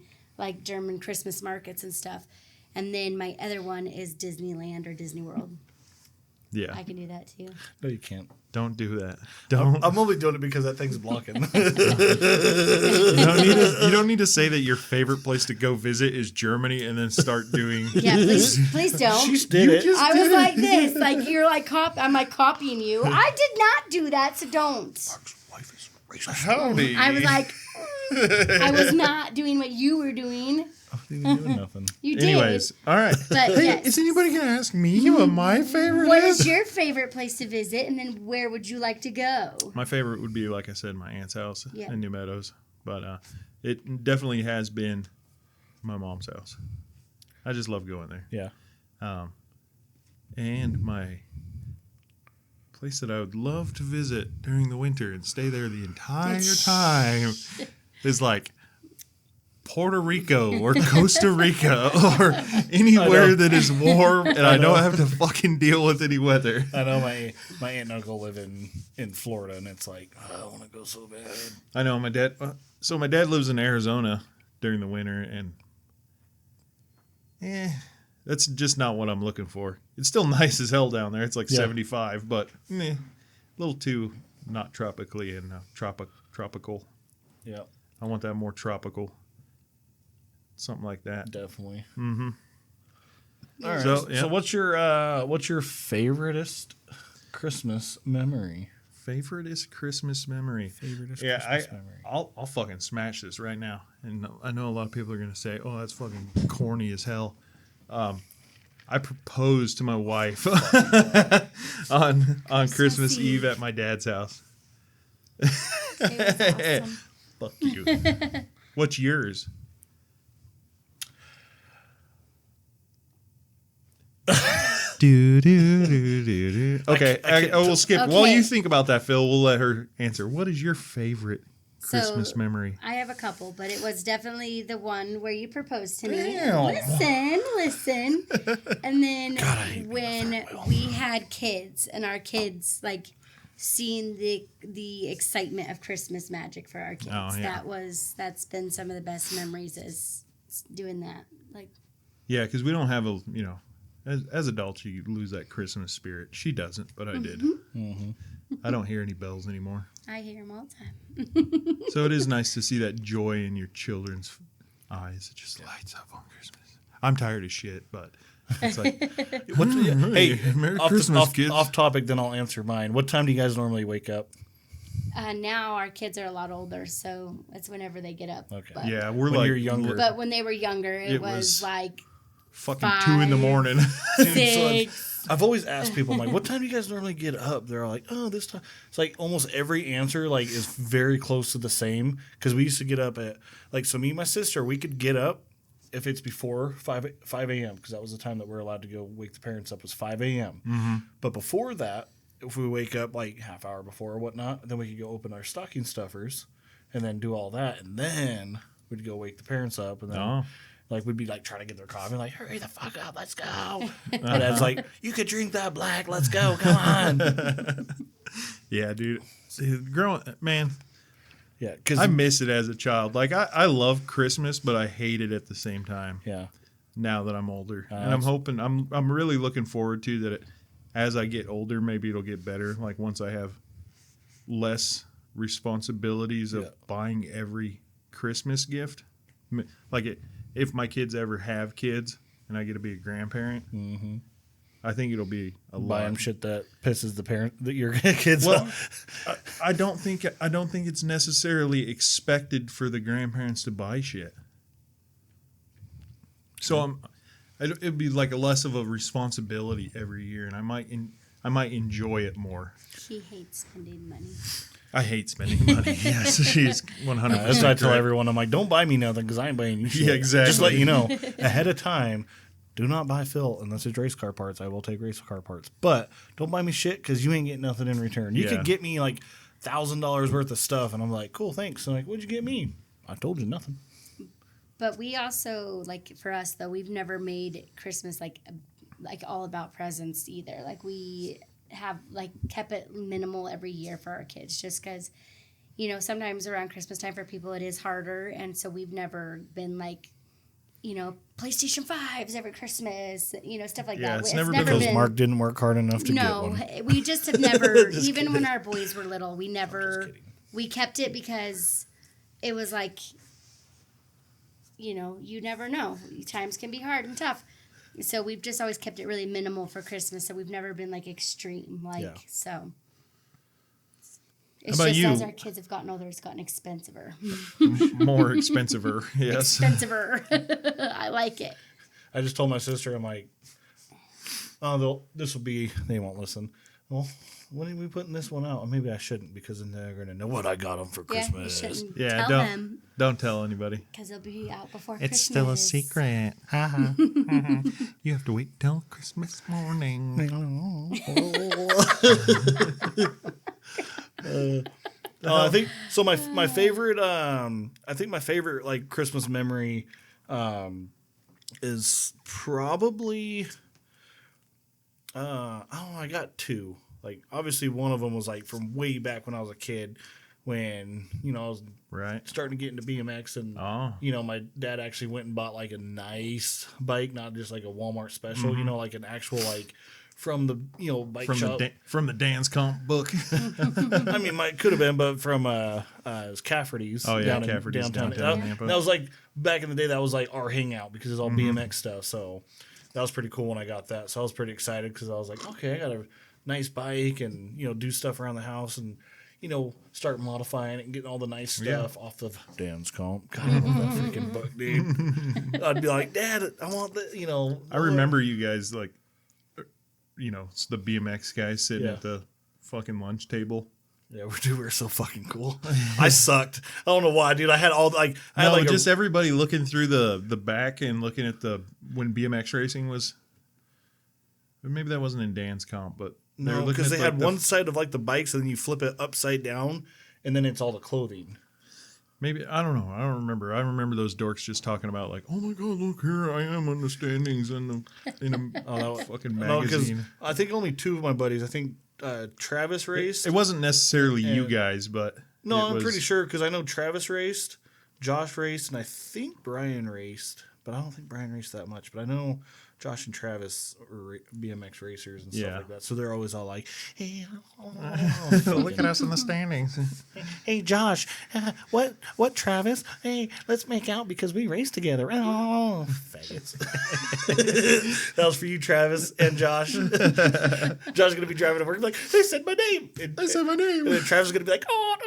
Christmas markets and stuff. And then my other one is Disneyland or Disney World. Yeah. I can do that too. No, you can't. Don't do that. Don't. I'm only doing it because that thing's blocking. You don't need to say that your favorite place to go visit is Germany and then start doing. Yeah, please don't. She did it. I was like this, like you're like I'm like copying you. I did not do that, so don't. Howdy. I was like, I was not doing what you were doing. I wasn't even doing nothing. You did. Anyways, all right. But Hey, yes. is anybody going to ask me what my favorite What is? is your favorite place to visit, and then where would you like to go? My favorite would be, like I said, my aunt's house Yeah. in New Meadows. But it definitely has been my mom's house. I just love going there. Yeah. And my place that I would love to visit during the winter and stay there the entire time is like Puerto Rico or Costa Rica or anywhere that is warm and I don't have to fucking deal with any weather. I know my aunt and uncle live in Florida, and it's like, oh, I want to go so bad. I know my dad. So my dad lives in Arizona during the winter, and that's just not what I'm looking for. It's still nice as hell down there. It's like 75, but a little too not tropically and tropical. Yeah, I want that more tropical, something like that. definitely. Mm-hmm. All right. So, So, yeah. what's your favoriteest Christmas memory? Favoriteest Christmas memory. Favoriteest Yeah, Christmas memory. I'll fucking smash this right now. And I know a lot of people are gonna say, "Oh, that's fucking corny as hell." I proposed to my wife on Christmas Eve. Eve at my dad's house. It was awesome. Fuck you. What's yours? Do, do, do, do, do. Okay, we'll skip. Okay. While you think about that, Phil, we'll let her answer. What is your favorite Christmas So, memory? I have a couple, but it was definitely the one where you proposed to me. Damn. Listen. And then God, I hate when we had kids and our kids, like, seeing the excitement of Christmas magic for our kids. Oh, yeah. That's been some of the best memories, is doing that. Like, Yeah, because we don't have as adults, you lose that Christmas spirit. She doesn't, but I did. Mm-hmm. I don't hear any bells anymore. I hear them all the time. So it is nice to see that joy in your children's eyes. It just lights up on Christmas. I'm tired of shit, but it's like, Hey, Merry off, Christmas, off, kids. off topic, then I'll answer mine. What time do you guys normally wake up? Now our kids are a lot older, so it's whenever they get up. Okay. But, Yeah, we're When like you're younger. But when they were younger, it It was was like fucking 2 in the 5. morning. Dude, so 6. I've always asked people, I'm like, what time do you guys normally get up? They're all like, oh, this time. It's like almost every answer like is very close to the same, because we used to get up at, like, so me and my sister, we could get up if it's before 5 a.m., because that was the time that we're allowed to go wake the parents up, was 5 a.m. Mm-hmm. But before that, if we wake up like half hour before or whatnot, then we could go open our stocking stuffers and then do all that, and then we'd go wake the parents up, and then Oh. like we'd be like trying to get their coffee, like, hurry the fuck up, let's go. And Dad's like, you could drink that black, let's go, come on. Yeah, dude. See, man, Yeah, because I miss it as a child. Like, I love Christmas, but I hate it at the same time yeah, now that I'm older. And I'm that's- hoping, I'm really looking forward to that as I get older, maybe it'll get better. Like, once I have less responsibilities of Yeah. buying every Christmas gift. Like if my kids ever have kids and I get to be a grandparent, I think it'll be a Buy lot. them shit that pisses the parent that your kids Well, off. I don't think it's necessarily expected for the grandparents to buy shit. So it'd be like a less of a responsibility every year, and I might enjoy it more. He hates spending money. I hate spending money. Yes, she's 100%. That's why I tell correct. everyone, I'm like, don't buy me nothing because I ain't buying you shit. Yeah, exactly. Just let you know ahead of time. Do not buy Phil unless it's race car parts. I will take race car parts, but don't buy me shit because you ain't getting nothing in return. You Yeah. could get me like $1,000 worth of stuff, and I'm like, cool, thanks. And I'm like, what'd you get me? I told you nothing. But we also, like, for us, though, we've never made Christmas, like all about presents either. Like, we have, like, kept it minimal every year for our kids just because, you know, sometimes around Christmas time for people it is harder. And so we've never been, like, you know, PlayStation 5s every Christmas, you know, stuff like Yeah, that. it's never been- Because Mark didn't work hard enough to get No, one. we just have never, Just even kidding. when our boys were little, we never, kidding. we kept it because it was like, you know, you never know. Times can be hard and tough. So we've just always kept it really minimal for Christmas. So we've never been like extreme, like, Yeah. so. It's about just you? as our kids have gotten older, it's gotten expensiver. More expensiver. Yes. Expensiver. I like it. I just told my sister, I'm like, oh, this will be, they won't listen. Well, when are we putting this one out? Maybe I shouldn't because then they're going to know what I got them for Yeah, you Christmas. shouldn't Yeah, tell don't them don't tell anybody. because they'll be out before It's Christmas. still a secret. You have to wait till Christmas morning. I think so. My favorite, I think my favorite like Christmas memory, is probably, I got two. Like obviously one of them was like from way back when I was a kid, when you know I was Right. starting to get into BMX, and Oh. you know my dad actually went and bought like a nice bike, not just like a Walmart special. Mm-hmm. You know, like an actual like from the bike shop. From the dance comp book. I mean, it could have been, but from it was Cafferty's. Oh, yeah, down in Cafferty's downtown. downtown That, Nampa. that was like back in the day. That was like our hangout because it's all Mm-hmm. BMX stuff. So that was pretty cool when I got that. So I was pretty excited because I was like, okay, I got a nice bike and do stuff around the house and start modifying it and getting all the nice stuff off of Dan's comp. God, I love that freaking book, dude. I'd be like, Dad, I want the. I remember you guys like, it's the BMX guys sitting Yeah. at the fucking lunch table. Yeah, we were so fucking cool. I sucked. I don't know why, dude. I had all like I had like just everybody looking through the back and looking at when BMX racing was. Maybe that wasn't in Dan's comp, but they were no, looking because at they like, had one side of like the bikes, and then you flip it upside down, and then it's all the clothing. Maybe I don't know. I don't remember. I remember those dorks just talking about like, oh my god, look here I am on the standings in a fucking No, because magazine. I think only two of my buddies. I think Travis raced. It wasn't necessarily you And- guys, but No, it I'm was- pretty sure because I know Travis raced, Josh raced, and I think Brian raced. But I don't think Brian raced that much. But I know Josh and Travis are BMX racers and stuff Yeah. like that. So they're always all like, "Hey, Look at us in the standings. hey, Josh, what, Travis? Hey, let's make out because we raced together." Oh, faggots. That was for you, Travis and Josh. Josh is gonna be driving to work like, "They said my name." I said my name. And then Travis is gonna be like, "Oh,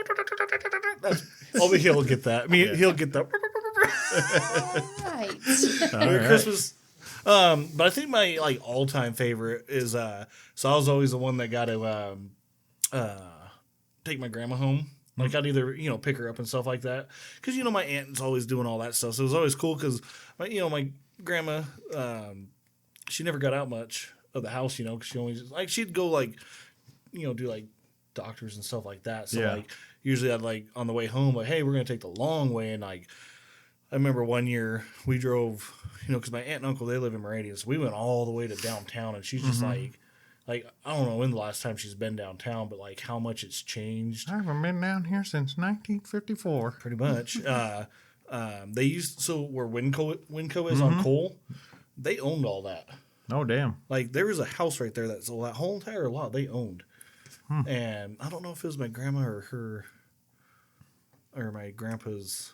that's, only he'll get that. I mean, he'll get the Right. Merry Christmas." But I think my like all time favorite is so I was always the one that got to take my grandma home. Like I'd either pick her up and stuff like that because my aunt's always doing all that stuff. So it was always cool because my grandma she never got out much of the house. Because she always like she'd go like do like doctors and stuff like that. So Yeah. like usually I'd like on the way home like, hey, we're gonna take the long way, and like I remember one year we drove, because my aunt and uncle, they live in Meridian, so we went all the way to downtown, and she's just like I don't know when the last time she's been downtown, but like how much it's changed. I haven't been down here since 1954. Pretty much. They used where Winco is on Cole, they owned all that. Oh damn! Like there was a house right there that that whole entire lot they owned. And I don't know if it was my grandma or her or my grandpa's.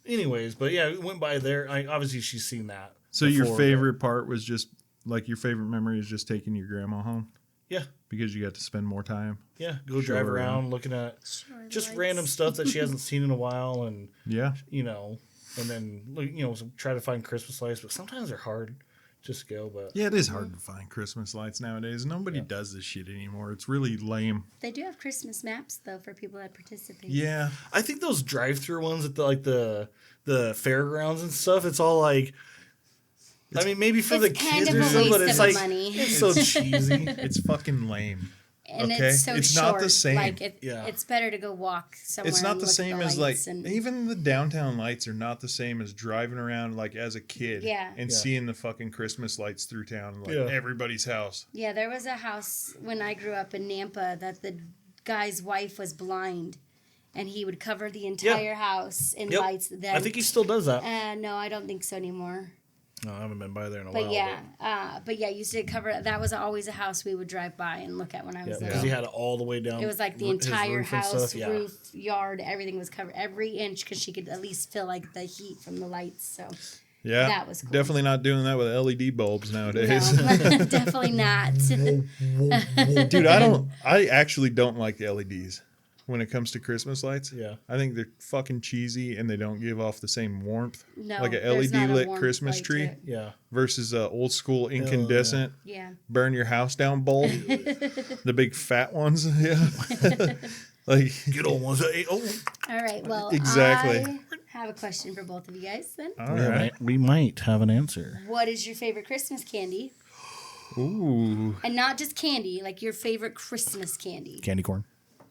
Anyways, but yeah, we went by there. Obviously, she's seen that. So your before, favorite part was just like your favorite memory is just taking your grandma home Yeah, because you got to spend more time. yeah. Go drive Sure. around looking at Sure, just lights. random stuff that she hasn't seen in a while, and Yeah. and then try to find Christmas lights. But sometimes they're hard just to go. But Yeah, it is hard to find Christmas lights nowadays. Nobody Yeah. does this shit anymore. It's really lame. They do have Christmas maps though for people that participate. Yeah. I think those drive-through ones at the fairgrounds and stuff. It's all like. I mean, maybe for It's the kind kids of or a something, but waste it's of like money. it's so cheesy. It's fucking lame. And Okay? it's so It's short. not the same. Like Yeah. it's better to go walk somewhere. It's not and the look at same as like lights and- even the downtown lights are not the same as driving around like as a kid Yeah. and Yeah. seeing the fucking Christmas lights through town like Yeah. everybody's house. Yeah, there was a house when I grew up in Nampa that the guy's wife was blind, and he would cover the entire house in Yep. lights. Then I think he still does that. no, I don't think so anymore. No, I haven't been by there in a But while. yeah, used to cover. That was always a house we would drive by and look at when I was because little. he had it all the way down. It was like the his entire roof and house, stuff. Yeah. roof, yard, everything was covered, every inch, because she could at least feel like the heat from the lights. So Yeah. That was cool. Definitely not doing that with LED bulbs nowadays. no, definitely not. Dude, I actually don't like LEDs when it comes to Christmas lights. Yeah. I think they're fucking cheesy and they don't give off the same warmth. No, like an there's LED not a lit warmth Christmas light to tree it. Yeah. versus a old school incandescent Yeah. burn your house down bulb. The big fat ones. Yeah. Like Good old ones. Oh, All right. Well, Exactly. I have a question for both of you guys then. all right. we might have an answer. What is your favorite Christmas candy? Ooh. And not just candy, like your favorite Christmas candy. Candy corn.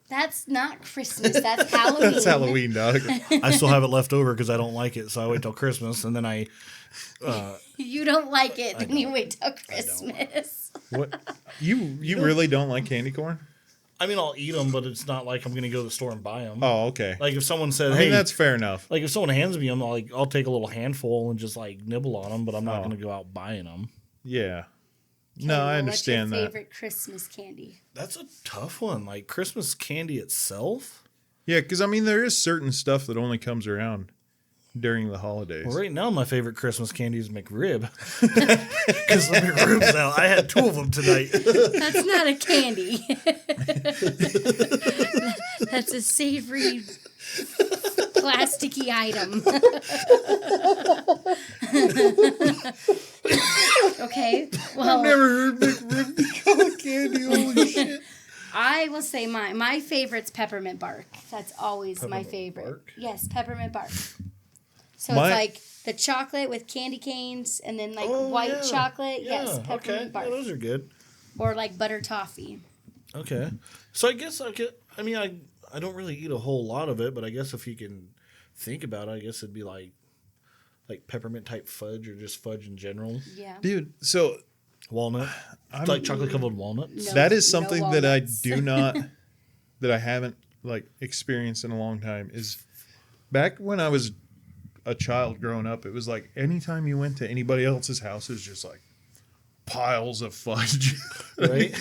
That's not Christmas. That's Halloween. That's Halloween, dog. I still have it left over because I don't like it, so I wait till Christmas, and then I. You don't like it, then you wait till Christmas. What? You really don't like candy corn? I mean, I'll eat them, but it's not like I'm gonna go to the store and buy them. Oh, okay. Like if someone said, I "Hey," mean, that's fair enough. like if someone hands me them, I'll take a little handful and just like nibble on them, but I'm not Oh. gonna go out buying them. Yeah. Okay, No, I well, understand what's your that. favorite Christmas candy? That's a tough one. Like Christmas candy itself. Yeah, because I mean, there is certain stuff that only comes around during the holidays. Well, right now, my favorite Christmas candy is McRib. Because the McRib's out. I had 2 of them tonight. That's not a candy. That's a savory, plasticky item. Okay. Well, Never heard McRib be called candy. Holy shit. I will say my favorite's peppermint bark. That's always my Peppermint favorite. bark? Yes, peppermint bark. So My- it's like the chocolate with candy canes and then like Oh, white yeah. chocolate. Yes, Yeah, peppermint okay. bark. Yeah, those are good. Or like butter toffee. Okay. So I guess I mean, I don't really eat a whole lot of it, but I guess if you can think about it, I guess it'd be like peppermint type fudge or just fudge in general. Yeah. Dude, so Walnut. Like chocolate covered walnuts. No, that is no something that I walnuts. do not, that I haven't like experienced in a long time. Is back when I was a child growing up, it was like anytime you went to anybody else's house, it was just like piles of fudge. Right?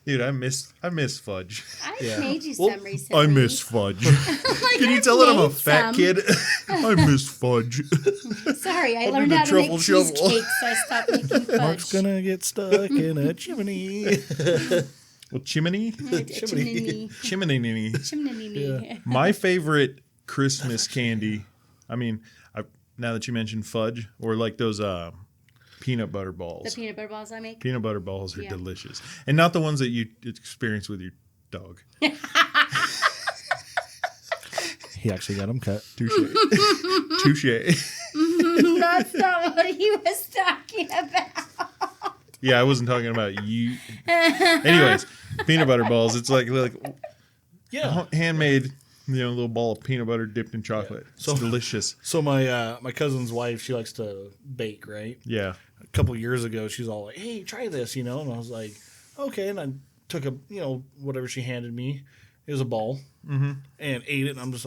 Dude, I miss fudge. I Yeah. made you Well, some recently. I miss fudge. Like, Can you I've tell that I'm a made fat some. kid? I miss fudge. Sorry, I I'll do learned the how to make truffle shovel. cheesecakes, so I stopped making fudge. Mark's gonna get stuck in a chimney. Well, chimney? Chimney. Chimney. Chimney. My favorite Christmas candy, I mean, now that you mentioned fudge, or like those peanut butter balls. The peanut butter balls I make. Peanut butter balls are Yeah. delicious. And not the ones that you experience with your dog. He actually got them cut. Touche. Touche. That's not what he was talking about. Yeah, I wasn't talking about you. Anyways, peanut butter balls. It's like Yeah. handmade, little ball of peanut butter dipped in chocolate. It's So- delicious. So my cousin's wife, she likes to bake, right? Yeah. A couple years ago, she's all like, "Hey, try this," and I was like, "Okay," and I took whatever she handed me. It was a ball, and ate it. And I'm just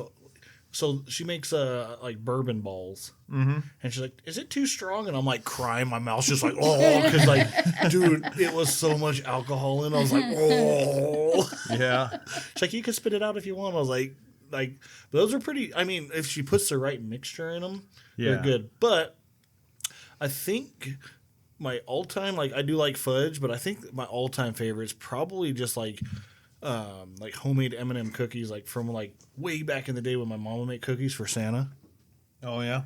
So she makes like bourbon balls, and she's like, "Is it too strong?" And I'm like crying, my mouth's just like, "Oh," because like, dude, it was so much alcohol in. I was like, "Oh." Yeah. She's like, "You can spit it out if you want." I was like, but those are pretty. I mean, if she puts the right mixture in them, they're Yeah. good. But I think my all-time, like, I do like fudge, but I think my all-time favorite is probably just like homemade M&M cookies, like from like way back in the day when my mom would make cookies for Santa. Oh yeah.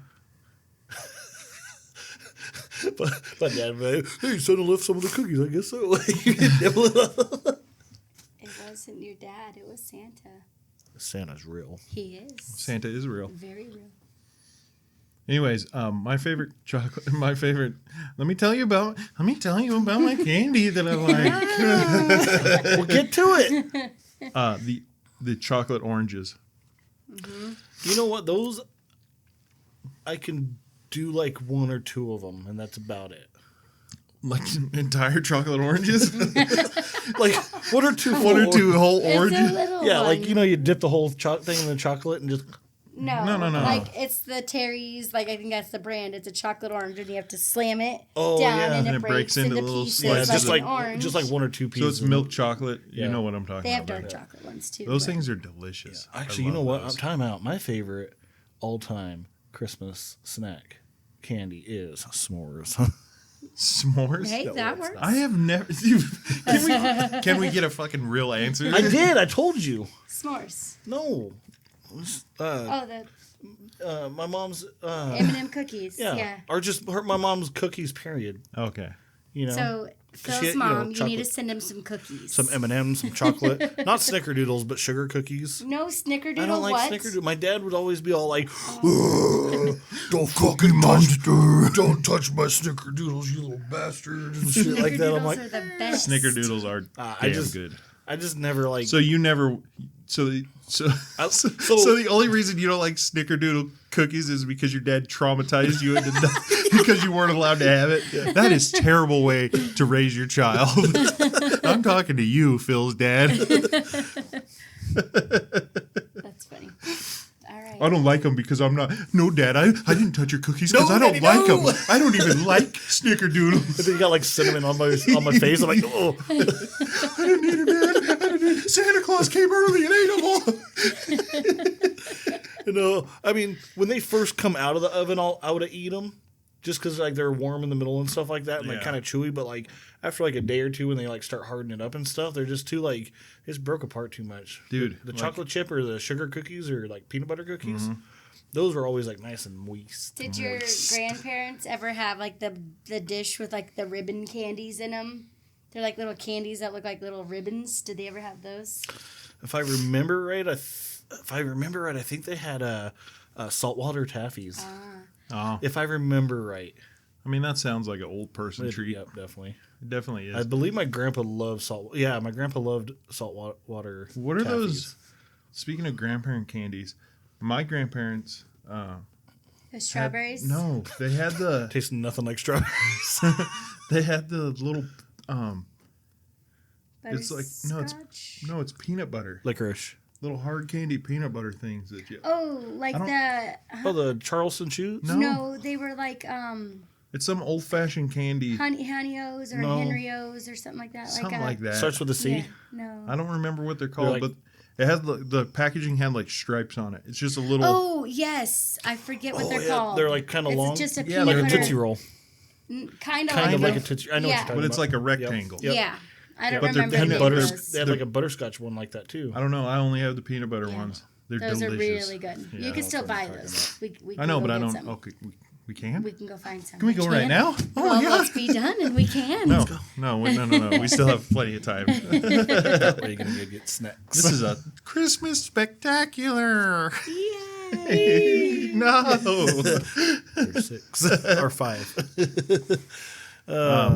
But Dad, man, hey, Santa left some of the cookies. I guess so. You can nibble it up. It wasn't your dad. It was Santa. Santa's real. He is. Santa is real. Very real. Anyways, my favorite chocolate. My favorite. Let me tell you about my candy that I like. We'll get to it. The chocolate oranges. You know what? Those I can do like one or two of them, and that's about it. Like entire chocolate oranges. Like one or two whole It's a oranges. little Yeah, one. like you dip the whole thing in the chocolate and just. No. No. Like it's the Terry's. Like I think that's the brand. It's a chocolate orange, and you have to slam it Oh, down, yeah. and And it it breaks breaks into into little pieces. Yeah, slices like of- an orange. just like one or two pieces. So it's milk chocolate. Yeah. You know what I'm talking They have about. dark chocolate ones too. Those but- things are delicious. Actually, I you know love what? those. Time out. My favorite all-time Christmas snack candy is s'mores. S'mores. Hey, No, that it's works. not. I have never. Can we get a fucking real answer? I did. I told you. S'mores. No. Oh, the My mom's. M&M cookies. Yeah. Yeah. Or just my mom's cookies. Period. Okay. You know. So Phil's she had, mom, you need to chocolate- send him some cookies. some M&Ms, some chocolate, not snickerdoodles, but sugar cookies. No snickerdoodle. I don't like what? snickerdoodle. My dad would always be all like, "Don't fucking monster! Don't touch my snickerdoodles, you little bastard!" and shit like that. I'm Snickerdoodles like, are the best. Snickerdoodles are I damn just- good. I just never like. So you never. So the only reason you don't like snickerdoodle cookies is because your dad traumatized you into because you weren't allowed to have it. That is a terrible way to raise your child. I'm talking to you, Phil's dad. That's funny. All right. I don't like them because I'm not. No, Dad, I didn't touch your cookies because No, I don't Daddy, like no. them. I don't even like snickerdoodles. And then you got like cinnamon on my face. I'm like, oh. I didn't need it, Dad. I didn't need it. Santa Claus came early and ate them all. I mean, when they first come out of the oven, I would eat them. Just because like they're warm in the middle and stuff like that, and Yeah. they're kind of chewy. But like after like a day or two, when they like start hardening up and stuff, they're just too like it's broke apart too much. Dude, the like- chocolate chip or the sugar cookies or like peanut butter cookies, those were always like nice and moist. Did your grandparents ever have like the dish with like the ribbon candies in them? They're like little candies that look like little ribbons. Did they ever have those? If I remember right, I think they had saltwater taffies. Oh, If I remember right, I mean that sounds like an old person treat. Yep, definitely. It definitely is. I believe my grandpa loved salt. Yeah, my grandpa loved saltwater. What are taffies. those? Speaking of grandparent candies, my grandparents. The had- strawberries? no, they had the. Tastes nothing like strawberries. They had the little. It's like Butterscotch? no, it's peanut butter. Licorice. Little hard candy peanut butter things that you. Oh, like I don't- the... Oh, the Charleston chews? No. they were like It's some old fashioned candy. Honey-O's or No. Henry-O's or something like that. Something a- like that. Starts with a C? Yeah, no. I don't remember what they're called, like- but it had the packaging had like stripes on it. It's just a little. Oh, yes. I forget what they're called. They're like kind of It's long. just a Yeah, peanut like a butter. Tootsie Roll. Kind of Kind of like like a Tootsie. I know Yeah. what you're talking But it's about. like a rectangle. Yep. Yeah. I don't But they're remember They the had, name of butters, those. they had like a butterscotch one like that too. I don't know. I only have the peanut butter Yeah. ones. They're Those delicious. are really good. Yeah. You can still That's what buy I'm talking those. We I know, can but go I get don't. some. Okay, we can. We can go find some. Can we go right now? Oh Well, my god! let's be done and we can. No. We still have plenty of time. That way you're gonna go get snacks. This is a Christmas spectacular. Yay! No. Or 6 or 5.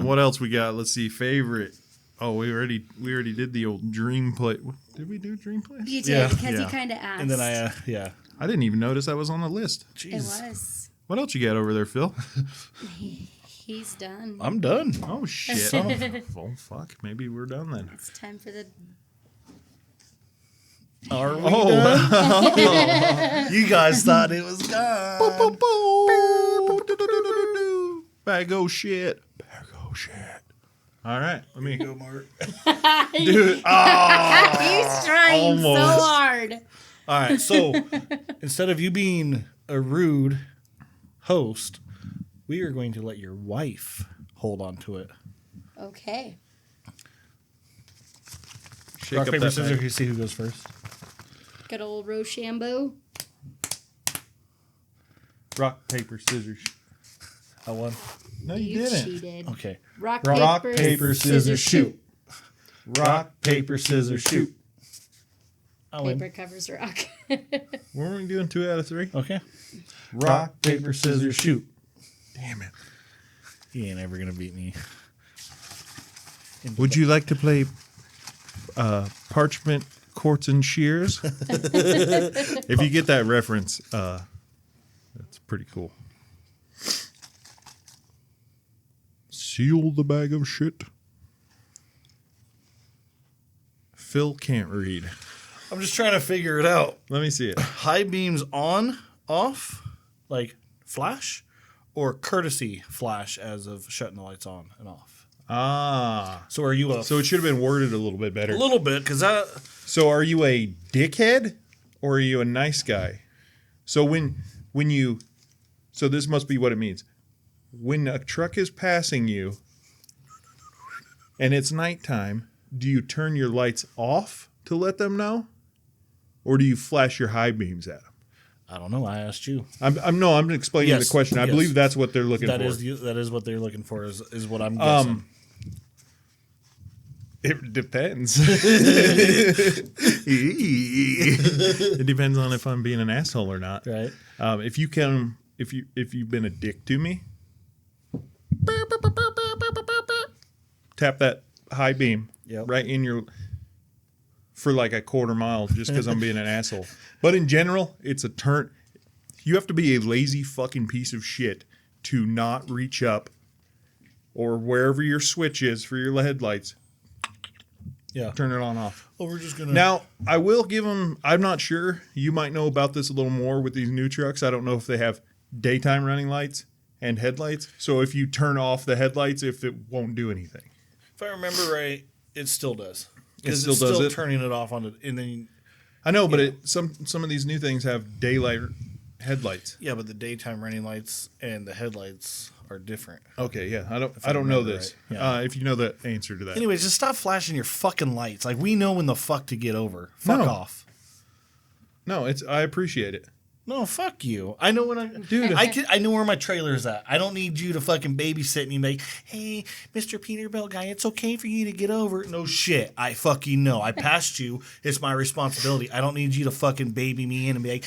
What else we got? Let's see. Favorite. Oh, we already did the old dream play. Did we do dream play? You did, Yeah. because Yeah. you kind of asked. And then I didn't even notice that was on the list. It jeez, was. What else you got over there, Phil? He's done. I'm done. Oh shit. Oh fuck. Maybe we're done then. It's time for the Are we Oh. done? You guys thought it was gone. Bag o' shit. Bag o' shit. All right, let me Go, Mark. do it. He's trying so almost. hard. All right, so instead of you being a rude host, we are going to let your wife hold on to it. Okay. Shake Rock, up paper, that scissors, bag. you see who goes first. Good old Rochambeau. Rock, paper, scissors. I won. No, You cheated. Okay. Rock, Rock, paper, paper, scissors, shoot. Rock, paper, scissors, shoot. I win. Paper covers rock. Weren't we doing 2 out of 3? Okay. Rock, paper, scissors, shoot. Damn it. He ain't ever gonna beat me. Would you like to play Parchment, Quartz, and Shears? If you get that reference, that's pretty cool. Seal the bag of shit. Phil can't read. I'm just trying to figure it out. Let me see it. High beams on, off, like flash, or courtesy flash as of shutting the lights on and off. Ah. So are you a So it should have been worded a little bit better. a little bit? Because that So are you a dickhead or are you a nice guy? So when you so this must be what it means. When a truck is passing you and it's nighttime, do you turn your lights off to let them know? Or do you flash your high beams at them? I don't know. I asked you. I'm explaining Yes, the question. I yes. believe that's what they're looking That for. is what they're looking for. Is what I'm guessing. It depends. It depends on if I'm being an asshole or not. Right. If you've been a dick to me, tap that high beam Yep. right in your for like a quarter mile just because I'm being an asshole. But in general, it's a turn. You have to be a lazy fucking piece of shit to not reach up or wherever your switch is for your headlights. Yeah. Turn it on off. Well, we're just gonna. Now, I will give them, I'm not sure. You might know about this a little more with these new trucks. I don't know if they have daytime running lights and headlights. So if you turn off the headlights, if it won't do anything. if I remember right, it still does. It 'Cause still it's does still it? turning it off on it, and then I know, but Yeah. some of these new things have daylight headlights. yeah, but the daytime running lights and the headlights are different. Okay, yeah. I don't I know remember this. right, yeah. If you know the answer to that. Anyways, just stop flashing your fucking lights. Like we know when the fuck to get over. Fuck No. off. No, I appreciate it. No, fuck you. I know when Dude. I know where my trailer's at. I don't need you to fucking babysit me and be like, hey, Mr. Peterbilt guy, it's okay for you to get over. No shit. I fucking know. I passed you. It's my responsibility. I don't need you to fucking baby me in and be like,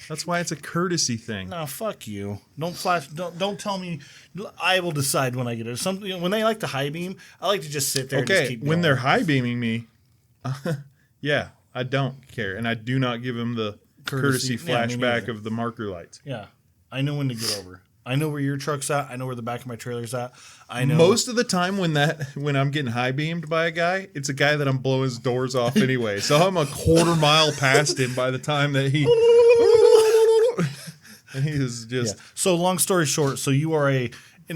That's why it's a courtesy thing. no, fuck you. Don't flash. Don't tell me. I will decide when I get it. Something when they like to high beam, I like to just sit there. and just Okay, keep when going. they're high beaming me, yeah, I don't care, and I do not give them the courtesy Yeah, me flashback neither. of the marker lights. Yeah, I know when to get over. I know where your truck's at. I know where the back of my trailer's at. I know Most of the time when I'm getting high beamed by a guy, it's a guy that I'm blowing his doors off anyway. So I'm a quarter mile past him by the time that he and he is just Yeah. So long story short, so you are and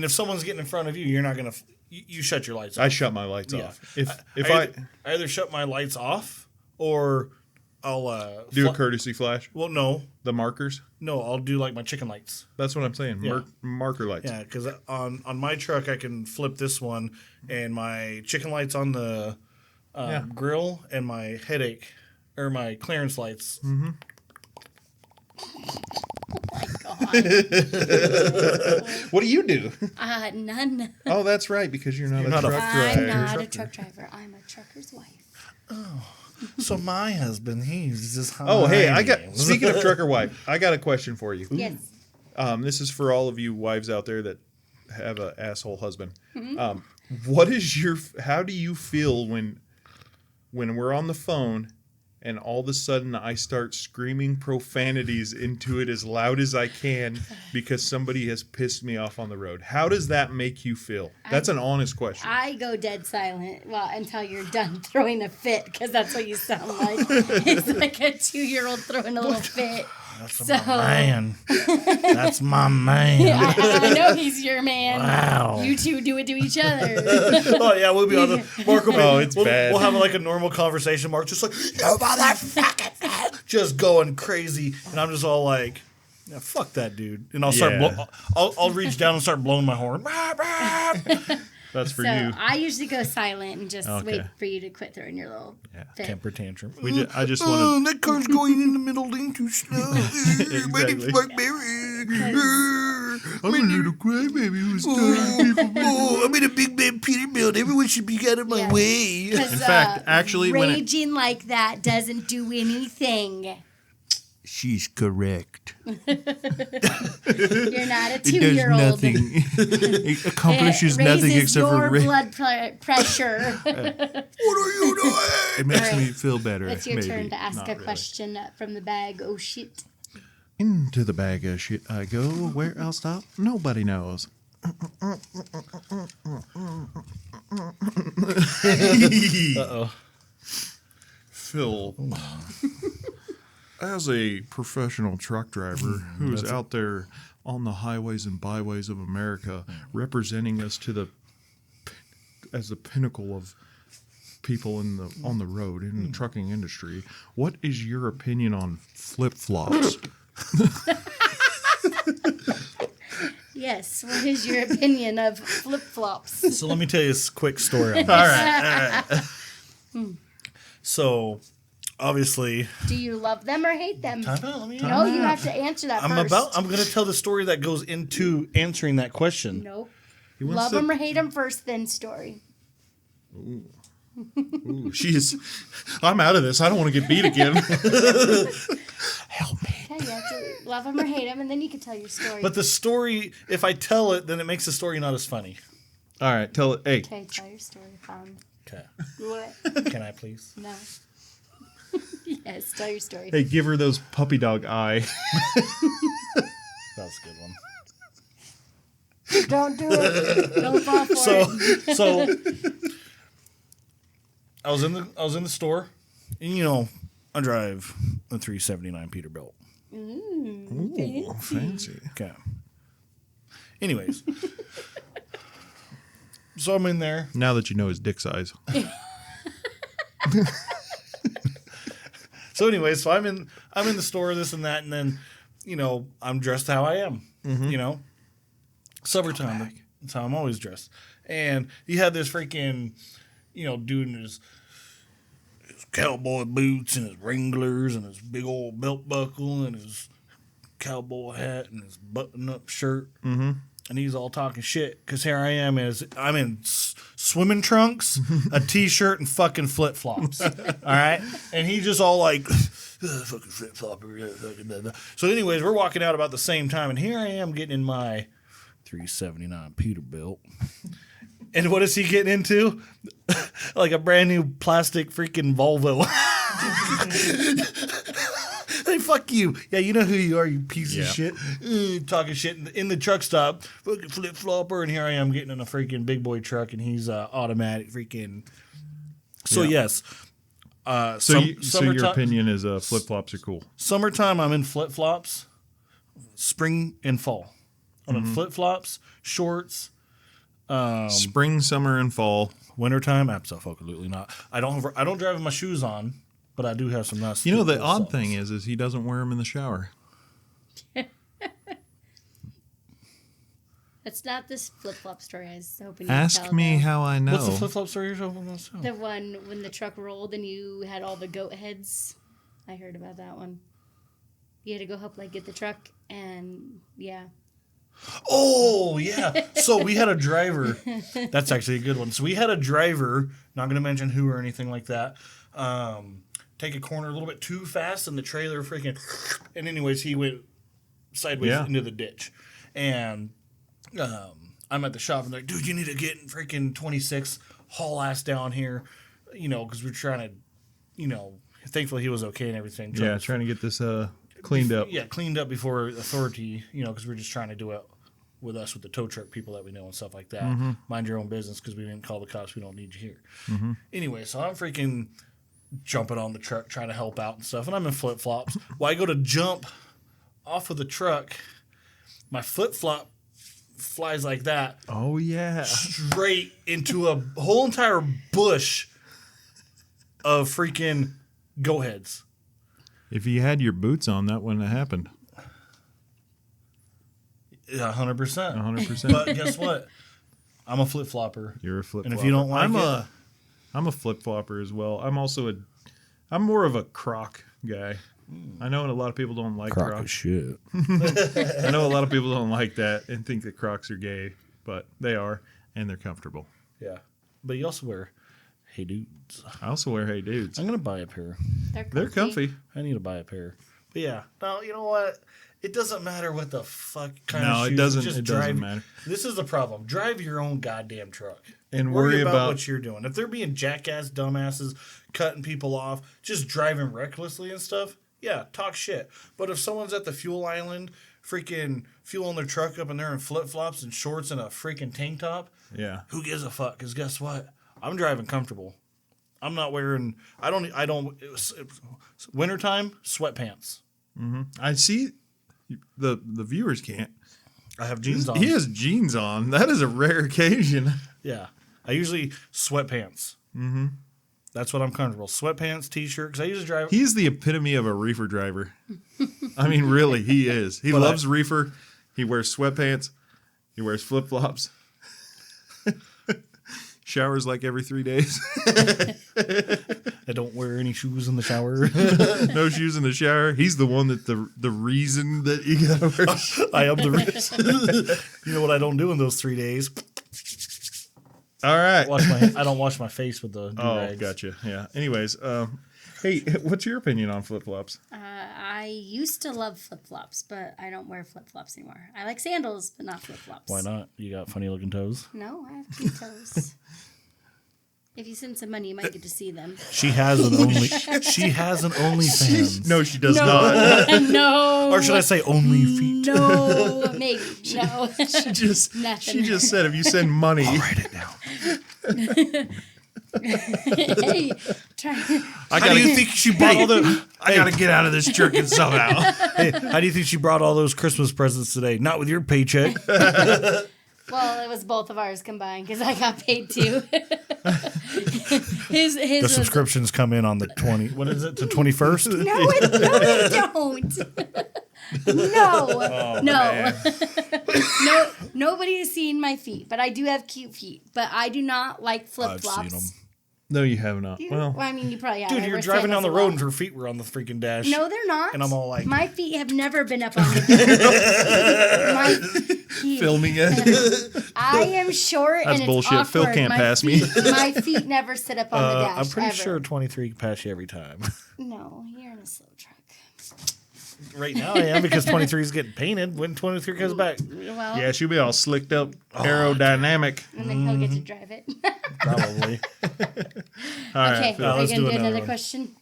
if someone's getting in front of you, you're not gonna. You shut your lights off. I shut my lights Yeah. off. If I I either shut my lights off or I'll do a courtesy flash, Well, no, the markers, I'll do like my chicken lights. that's what I'm saying. Yeah. Marker lights. Yeah, because on my truck I can flip this one, and my chicken lights on the Yeah. grill and my headache or my clearance lights. What do you do? None. Oh, that's right, because you're not You're a not a truck I'm driver. not a truck driver. I'm a trucker's wife. So my husband, he's just Oh, hey, speaking of trucker wife, I got a question for you. Yes. This is for all of you wives out there that have an asshole husband. Mm-hmm. How do you feel when we're on the phone and all of a sudden I start screaming profanities into it as loud as I can because somebody has pissed me off on the road. How does that make you feel? That's an honest question. I go dead silent until you're done throwing a fit, because that's what you sound like. It's like a 2-year-old throwing a little fit. That's my man. That's my man. I know he's your man. Wow. You two do it to each other. Oh yeah, we'll be on the Mark will be, it's bad. We'll have like a normal conversation. Mark just like, you motherfucker, just going crazy, and I'm just all like, yeah, fuck that dude, and I'll start. Yeah. I'll reach down and start blowing my horn. That's for So you. I usually go silent and just Okay. wait for you to quit throwing your little fit. Temper tantrum. I just want that car's going in the middle lane too slow. My name's Exactly. Mark Berry. I'm a little crybaby who's starting people. I'm in a big bad Peterbilt. Everyone should be out of my Yeah. way. In fact, actually, when it- raging like that doesn't do anything. She's correct. You're not a 2-year-old. It accomplishes It nothing raises except your for blood pressure. What are you doing? it makes All me right. feel better. It's your maybe. turn to ask Not a really. question from the bag. Oh shit. Into the bag of shit I go. Where I'll stop, nobody knows. Uh-oh. Phil, as a professional truck driver who's out there on the highways and byways of America, representing us as the pinnacle of people on the road in the trucking industry, what is your opinion on flip-flops? Yes. What is your opinion of flip flops? So let me tell you a quick story on this. So, obviously, Do you love them or hate them? time out, let me No, you have to answer that first. I'm going to tell the story that goes into answering that question. Nope. wants Love to- them or hate them first, then story. Ooh, I'm out of this. I don't want to get beat again. Help me. Okay, you have to love them or hate them, and then you can tell your story. But the story, if I tell it, then it makes the story not as funny. All right, tell it. Hey, Okay, tell your story. Okay. What? Can I please? No. Yes, tell your story. hey, give her those puppy dog eye. That was a good one. Don't do it. Don't fall for it. So I was in the store, and I drive a 379 Peterbilt. Ooh, fancy. Okay. Anyways, so I'm in there. Now that you know his dick size. So anyways, so I'm in the store, this and that, and then I'm dressed how I am. Summertime. That's how I'm always dressed. And he had this freaking dude in his cowboy boots and his Wranglers and his big old belt buckle and his cowboy hat and his button-up shirt. Mm-hmm. And he's all talking shit because here I am I'm in swimming trunks, a t-shirt, and fucking flip-flops. All right? And he's just all like, fucking flip-flopper. So anyways, we're walking out about the same time, and here I am getting in my 379 Peterbilt. And what is he getting into? Like a brand new plastic freaking Volvo. Hey, fuck you. Yeah, you know who you are, you piece of shit. Talking shit in the truck stop. Fucking flip-flopper. And here I am getting in a freaking big boy truck, and he's automatic freaking. So, yes. So your opinion is flip-flops are cool. Summertime, I'm in flip-flops. Spring and fall. I'm in flip-flops, shorts. Spring, summer, and fall. Wintertime, absolutely not. I don't drive with my shoes on, but I do have some nice. You know, the little odd socks. thing is he doesn't wear them in the shower. That's not this flip flop story. I was hoping you Ask tell me though. how I know. What's the flip flop story you're talking about? The one when the truck rolled and you had all the goat heads. I heard about that one. You had to go help get the truck, and yeah. Oh yeah. So we had a driver. That's actually a good one. So we had a driver. Not going to mention who or anything like that. Take a corner a little bit too fast, and the trailer freaking. And anyways, he went sideways into the ditch, and I'm at the shop and they're like, dude, you need to get in freaking 26, haul ass down here, because we're trying to, thankfully he was okay and everything. Yeah, trying to get this cleaned up. Yeah, cleaned up before authority, because we're just trying to do it with us, with the tow truck people that we know and stuff like that. Mind your own business because we didn't call the cops. We don't need you here. Anyway, so I'm freaking jumping on the truck trying to help out and stuff, and I'm in flip-flops. Well, I go to jump off of the truck. My flip-flop flies like that Oh yeah. straight into a whole entire bush of freaking goat heads. If you had your boots on, that wouldn't have happened. Yeah, 100%. 100%. But guess what? I'm a flip-flopper. You're a flip flopper. And if you don't like I'm a flip flopper as well. I'm more of a Croc guy. I know a lot of people don't like Crocs. shit. I know a lot of people don't like that and think that Crocs are gay, but they are, and they're comfortable. Yeah. But you also wear Hey Dudes. I also wear Hey Dudes. I'm going to buy a pair. They're comfy. I need to buy a pair. But yeah. No, you know what? It doesn't matter what the fuck kind of No, shoes. it doesn't. Just It drive. doesn't matter. This is the problem. Drive your own goddamn truck. And worry worry about what you're doing. If they're being jackass dumbasses, cutting people off, just driving recklessly and stuff, yeah, talk shit. But if someone's at the fuel island, freaking fueling their truck up and they're in flip-flops and shorts and a freaking tank top, Yeah. who gives a fuck? Because guess what? I'm driving comfortable. I'm not wearing, it's wintertime, sweatpants. I see the viewers can't. I have jeans on. He has jeans on. That is a rare occasion. Yeah. I usually sweatpants. Mm-hmm. That's what I'm comfortable. Sweatpants, t-shirt, because I usually drive. He's the epitome of a reefer driver. I mean, really, he is. He loves reefer. He wears sweatpants. He wears flip-flops. Showers like every 3 days. I don't wear any shoes in the shower. No shoes in the shower. He's the one that the reason that you gotta wear shoes. I am the reason. You know what I don't do in those 3 days? All right. I don't wash my face with the Oh, do-rags. gotcha. Yeah. Anyways, hey, what's your opinion on flip-flops? I used to love flip-flops, but I don't wear flip-flops anymore. I like sandals, but not flip-flops. Why not? You got funny looking toes. No, I have cute toes. If you send some money, you might get to see them. She has an OnlyFans. No, she does not. No. Or should I say only feet? No, maybe. No. She just Nothing. said if you send money. Write it down. Hey, How do you think she brought all the? I gotta get out of this chicken somehow. Hey, how do you think she brought all those Christmas presents today? Not with your paycheck. well, it was both of ours combined because I got paid too. his The was, subscriptions come in on the 20. What is it? The 21st? no, they don't. No, Oh, no, no. Nobody has seen my feet, but I do have cute feet. But I do not like flip I've flops. seen them. No, you have not. Well, I mean, you probably have. Dude, I you're wear driving down the sandals a road lot. and her feet were on the freaking dash. No, they're not. And I'm all like- my feet have never been up on the my feet. filming it. I am short That's and it's bullshit. awkward. Phil can't My pass me. My feet never sit up on the dash. I'm pretty ever. sure 23 can pass you every time. No, you're in a slow truck. Right now I am because 23 is getting painted when 23 comes back. Well, Yeah, she'll be all slicked up, aerodynamic. and then he'll get to drive it. Probably. All right, Okay, Phil. are we let's gonna do do another another one. question?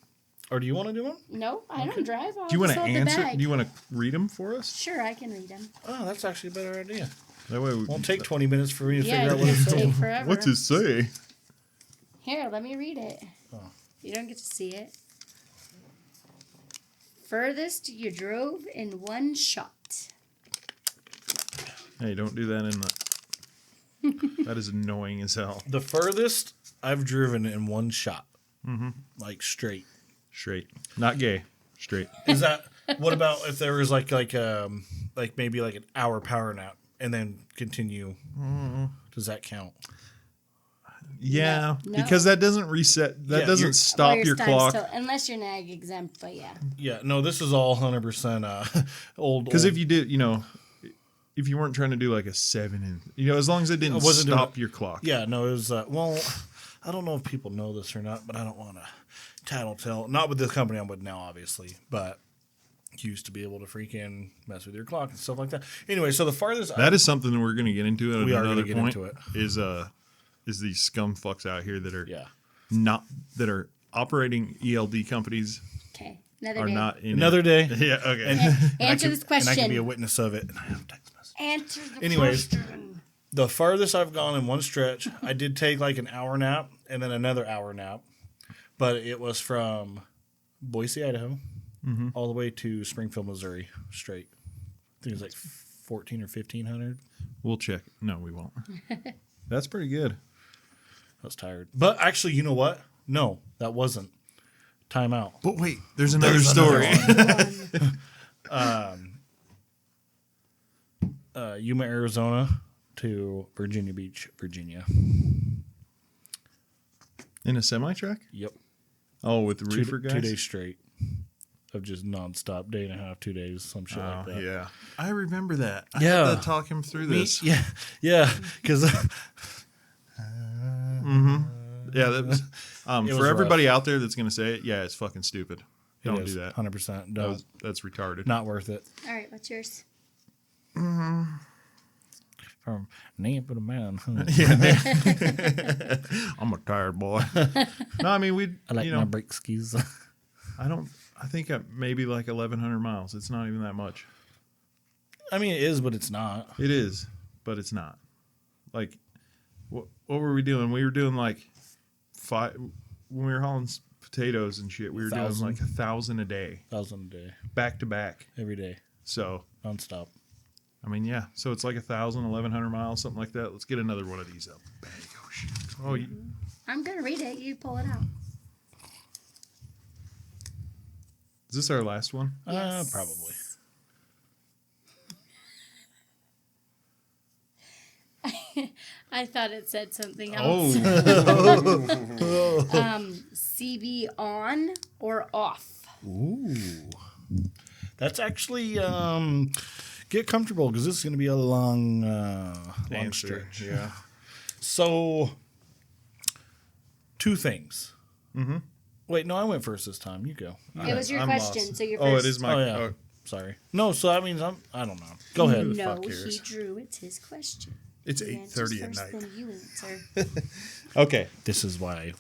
Or do you want to do one? No, I don't drive. I'll Do you want just to hold the answer? bag. Do you want to read them for us? Sure, I can read them. Oh, that's actually a better idea. That way we Won't take 20 minutes for me to Yeah, figure out it what it can says. take forever. What's it say? Here, let me read it. You don't get to see it. Furthest you drove in one shot. Hey, don't do that in the. That is annoying as hell. The furthest I've driven in one shot. Mm-hmm. Like straight. Straight, not gay. Straight. Is that what about if there was like maybe like an hour power nap and then continue? Does that count? Yeah, No. because that doesn't reset. That Yeah, doesn't you're- stop Well, your time's clock. still- unless you're nag exempt, but yeah. Yeah, no, this is all 100% old. Because old. if you did, if you weren't trying to do like a 7, and as long as it didn't wasn't doing stop it- your clock. Yeah, no, it was, well, I don't know if people know this or not, but I don't want to tattletale. Not with the company I'm with now, obviously, but used to be able to freaking mess with your clock and stuff like that. Anyway, so the farthest That is something that we're going to get into at We are another gonna get point. into it. Is these scum fucks out here that are yeah. not that are operating ELD companies Okay, another are day. not in Another day. Yeah, okay. Answer this question. And I can be a witness of it. And I have a text message. Answer the Anyways. question. The farthest I've gone in one stretch, I did take like an hour nap and then another hour nap. But it was from Boise, Idaho, all the way to Springfield, Missouri, straight. I think it was like 14 or 1,500. We'll check. No, we won't. That's pretty good. I was tired. But actually, you know what? No, that wasn't. Time out. But wait, there's another story. Yuma, Arizona to Virginia Beach, Virginia. In a semi-truck? Yep. Oh, with the reefer guys? 2 days straight of just nonstop, day and a half, 2 days, some shit like that. Yeah. I remember that. I Yeah. had to talk him through this. Yeah, because Yeah, that was, was for everybody rough. out there that's going to say it, yeah, it's fucking stupid. Don't do that. 100%. That Don't. was- that's retarded. Not worth it. All right, what's yours? From name of the man. Huh? I'm a tired boy. No, I mean, I like my brake skis. I think maybe like 1,100 miles. It's not even that much. I mean, it is, but it's not. It is, but it's not. Like, what were we doing? We were doing like when we were hauling potatoes and shit. We were doing 1,000. like 1,000 a day, 1,000 a day, back to back. every day, So, nonstop. I mean, yeah. So it's like 1,000, 1,100 miles, something like that. Let's get another one of these up. There you go. Shit. Oh, I'm going to read it. You pull it out. is this our last one? Yes. Probably. I thought it said something Oh, else. CB on or off? Ooh. That's actually get comfortable because this is going to be a long answer. stretch. Yeah. So, two things. Mm-hmm. Wait, no, I went first this time. You go. It was your I'm question, lost. so you're Oh, first. it is my. Oh, yeah. Sorry. No, so that means I don't know. Go ahead. No, fuck cares? he drew. It's his question. It's He answers 8:30 at first, night. Then you answer. Okay. This is why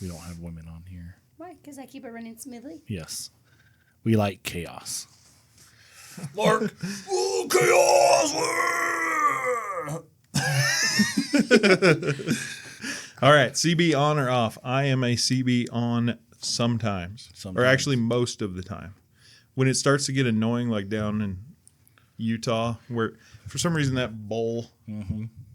we don't have women on here. Why? Because I keep it running smoothly. Yes. We like chaos. Mark, oh, chaos! All right. CB on or off? I am a CB on sometimes. Or actually most of the time. When it starts to get annoying, like down in Utah, where for some reason that bowl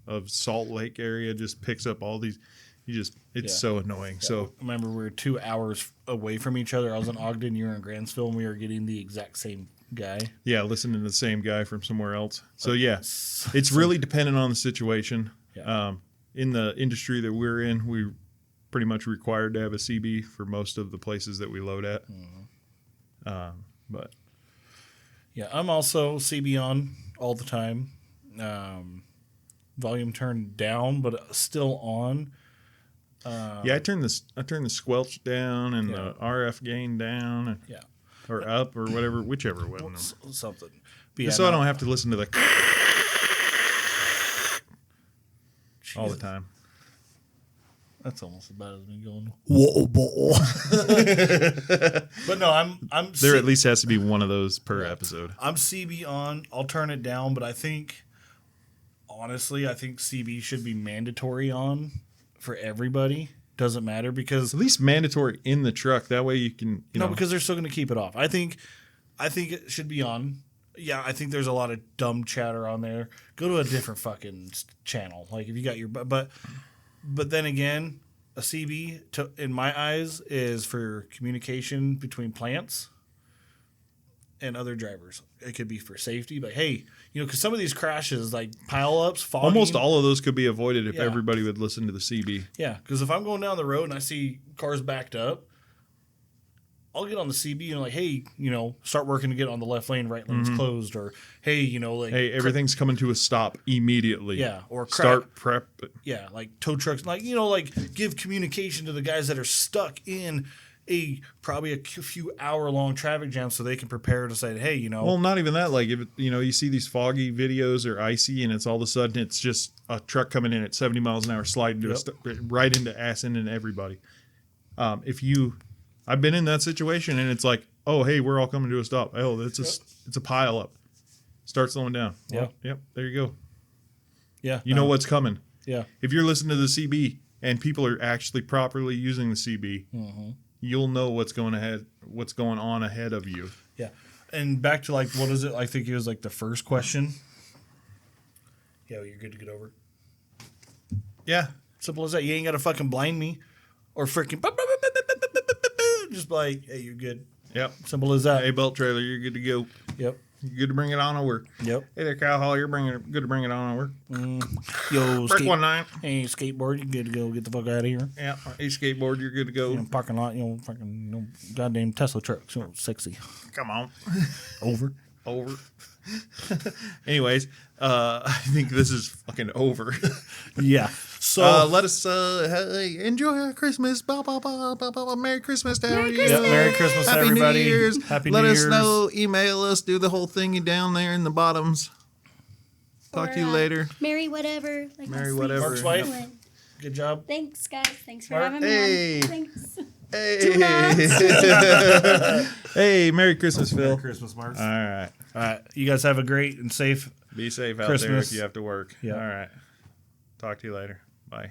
of Salt Lake area just picks up all these. It's Yeah. so annoying. So Remember, we were 2 hours away from each other. I was in Ogden, you were in Grantsville, and we were getting the exact same guy. yeah, listening to the same guy from somewhere else. So yeah, it's really dependent on the situation. Yeah. In the industry that we're in, we pretty much required to have a CB for most of the places that we load at. But Yeah, I'm also CB on all the time. Volume turned down, but still on. yeah, I turned the squelch down and the RF gain down, and, Yeah, or up or whatever, whichever one. something. But yeah, So I no, don't have to listen to the all the time. That's almost as bad as me going. Whoa, But no, I'm There at least has to be one of those per episode. I'm CB on. I'll turn it down, but honestly, I think CB should be mandatory on for everybody. Doesn't matter because At least mandatory in the truck. That way you can, no, because they're still going to keep it off. I think it should be on. Yeah, I think there's a lot of dumb chatter on there. Go to a different fucking channel. Like if you got your but then again, a CB in my eyes is for communication between plants and other drivers. It could be for safety, but hey, because some of these crashes, like pile-ups, fogging. almost all of those could be avoided if Yeah. everybody would listen to the CB. Yeah, because if I'm going down the road and I see cars backed up, I'll get on the CB and like, hey, start working to get on the left lane, right lane's closed, or hey, like, Hey, everything's coming to a stop immediately. Yeah, or start prep. yeah, like tow trucks, like like give communication to the guys that are stuck in probably a few hour long traffic jam so they can prepare to say, hey, Well, not even that. Like if you see these foggy videos or icy, and it's all of a sudden it's just a truck coming in at 70 miles an hour sliding to right into ass and everybody. If you I've been in that situation, and it's like, oh, hey, we're all coming to a stop. Oh, it's a pile up. Start slowing down. Yeah. Well, yep. There you go. Yeah. You know what's coming. Yeah. If you're listening to the CB and people are actually properly using the CB, you'll know what's going on ahead of you. Yeah. And back to like, what is it? I think it was like the first question. Yeah, you're good to get over it. Yeah. Simple as that. You ain't got to fucking blind me or freaking just like, hey, you're good. Yep. Simple as that. Hey, belt trailer, you're good to go. Yep. You're good to bring it on over. Yep. Hey there, cow haul, you're good to bring it on over. Yo, Brick 19. Hey, skateboard, you good to go get the fuck out of here. Yeah. Hey, skateboard, you're good to go. Parking lot, fucking goddamn Tesla trucks, sexy. Come on. Over. Anyways, I think this is fucking over. Yeah. So let us hey, enjoy Christmas. Merry Christmas to everybody. yeah, Merry Christmas, Happy everybody. New Year's. Happy Let New us Year's. know. Email us. Do the whole thingy down there in the bottoms. Talk to you later. Merry whatever. Like Merry my whatever. Mark's wife. Good job. Thanks, guys. Thanks for Mark, having me hey. on. Thanks. Hey. Hey, Merry Christmas, Phil. Merry Christmas, Mark. All right. All right. You guys have a great and safe Be safe out there Christmas. if you have to work. Yeah. All right. Talk to you later. Bye.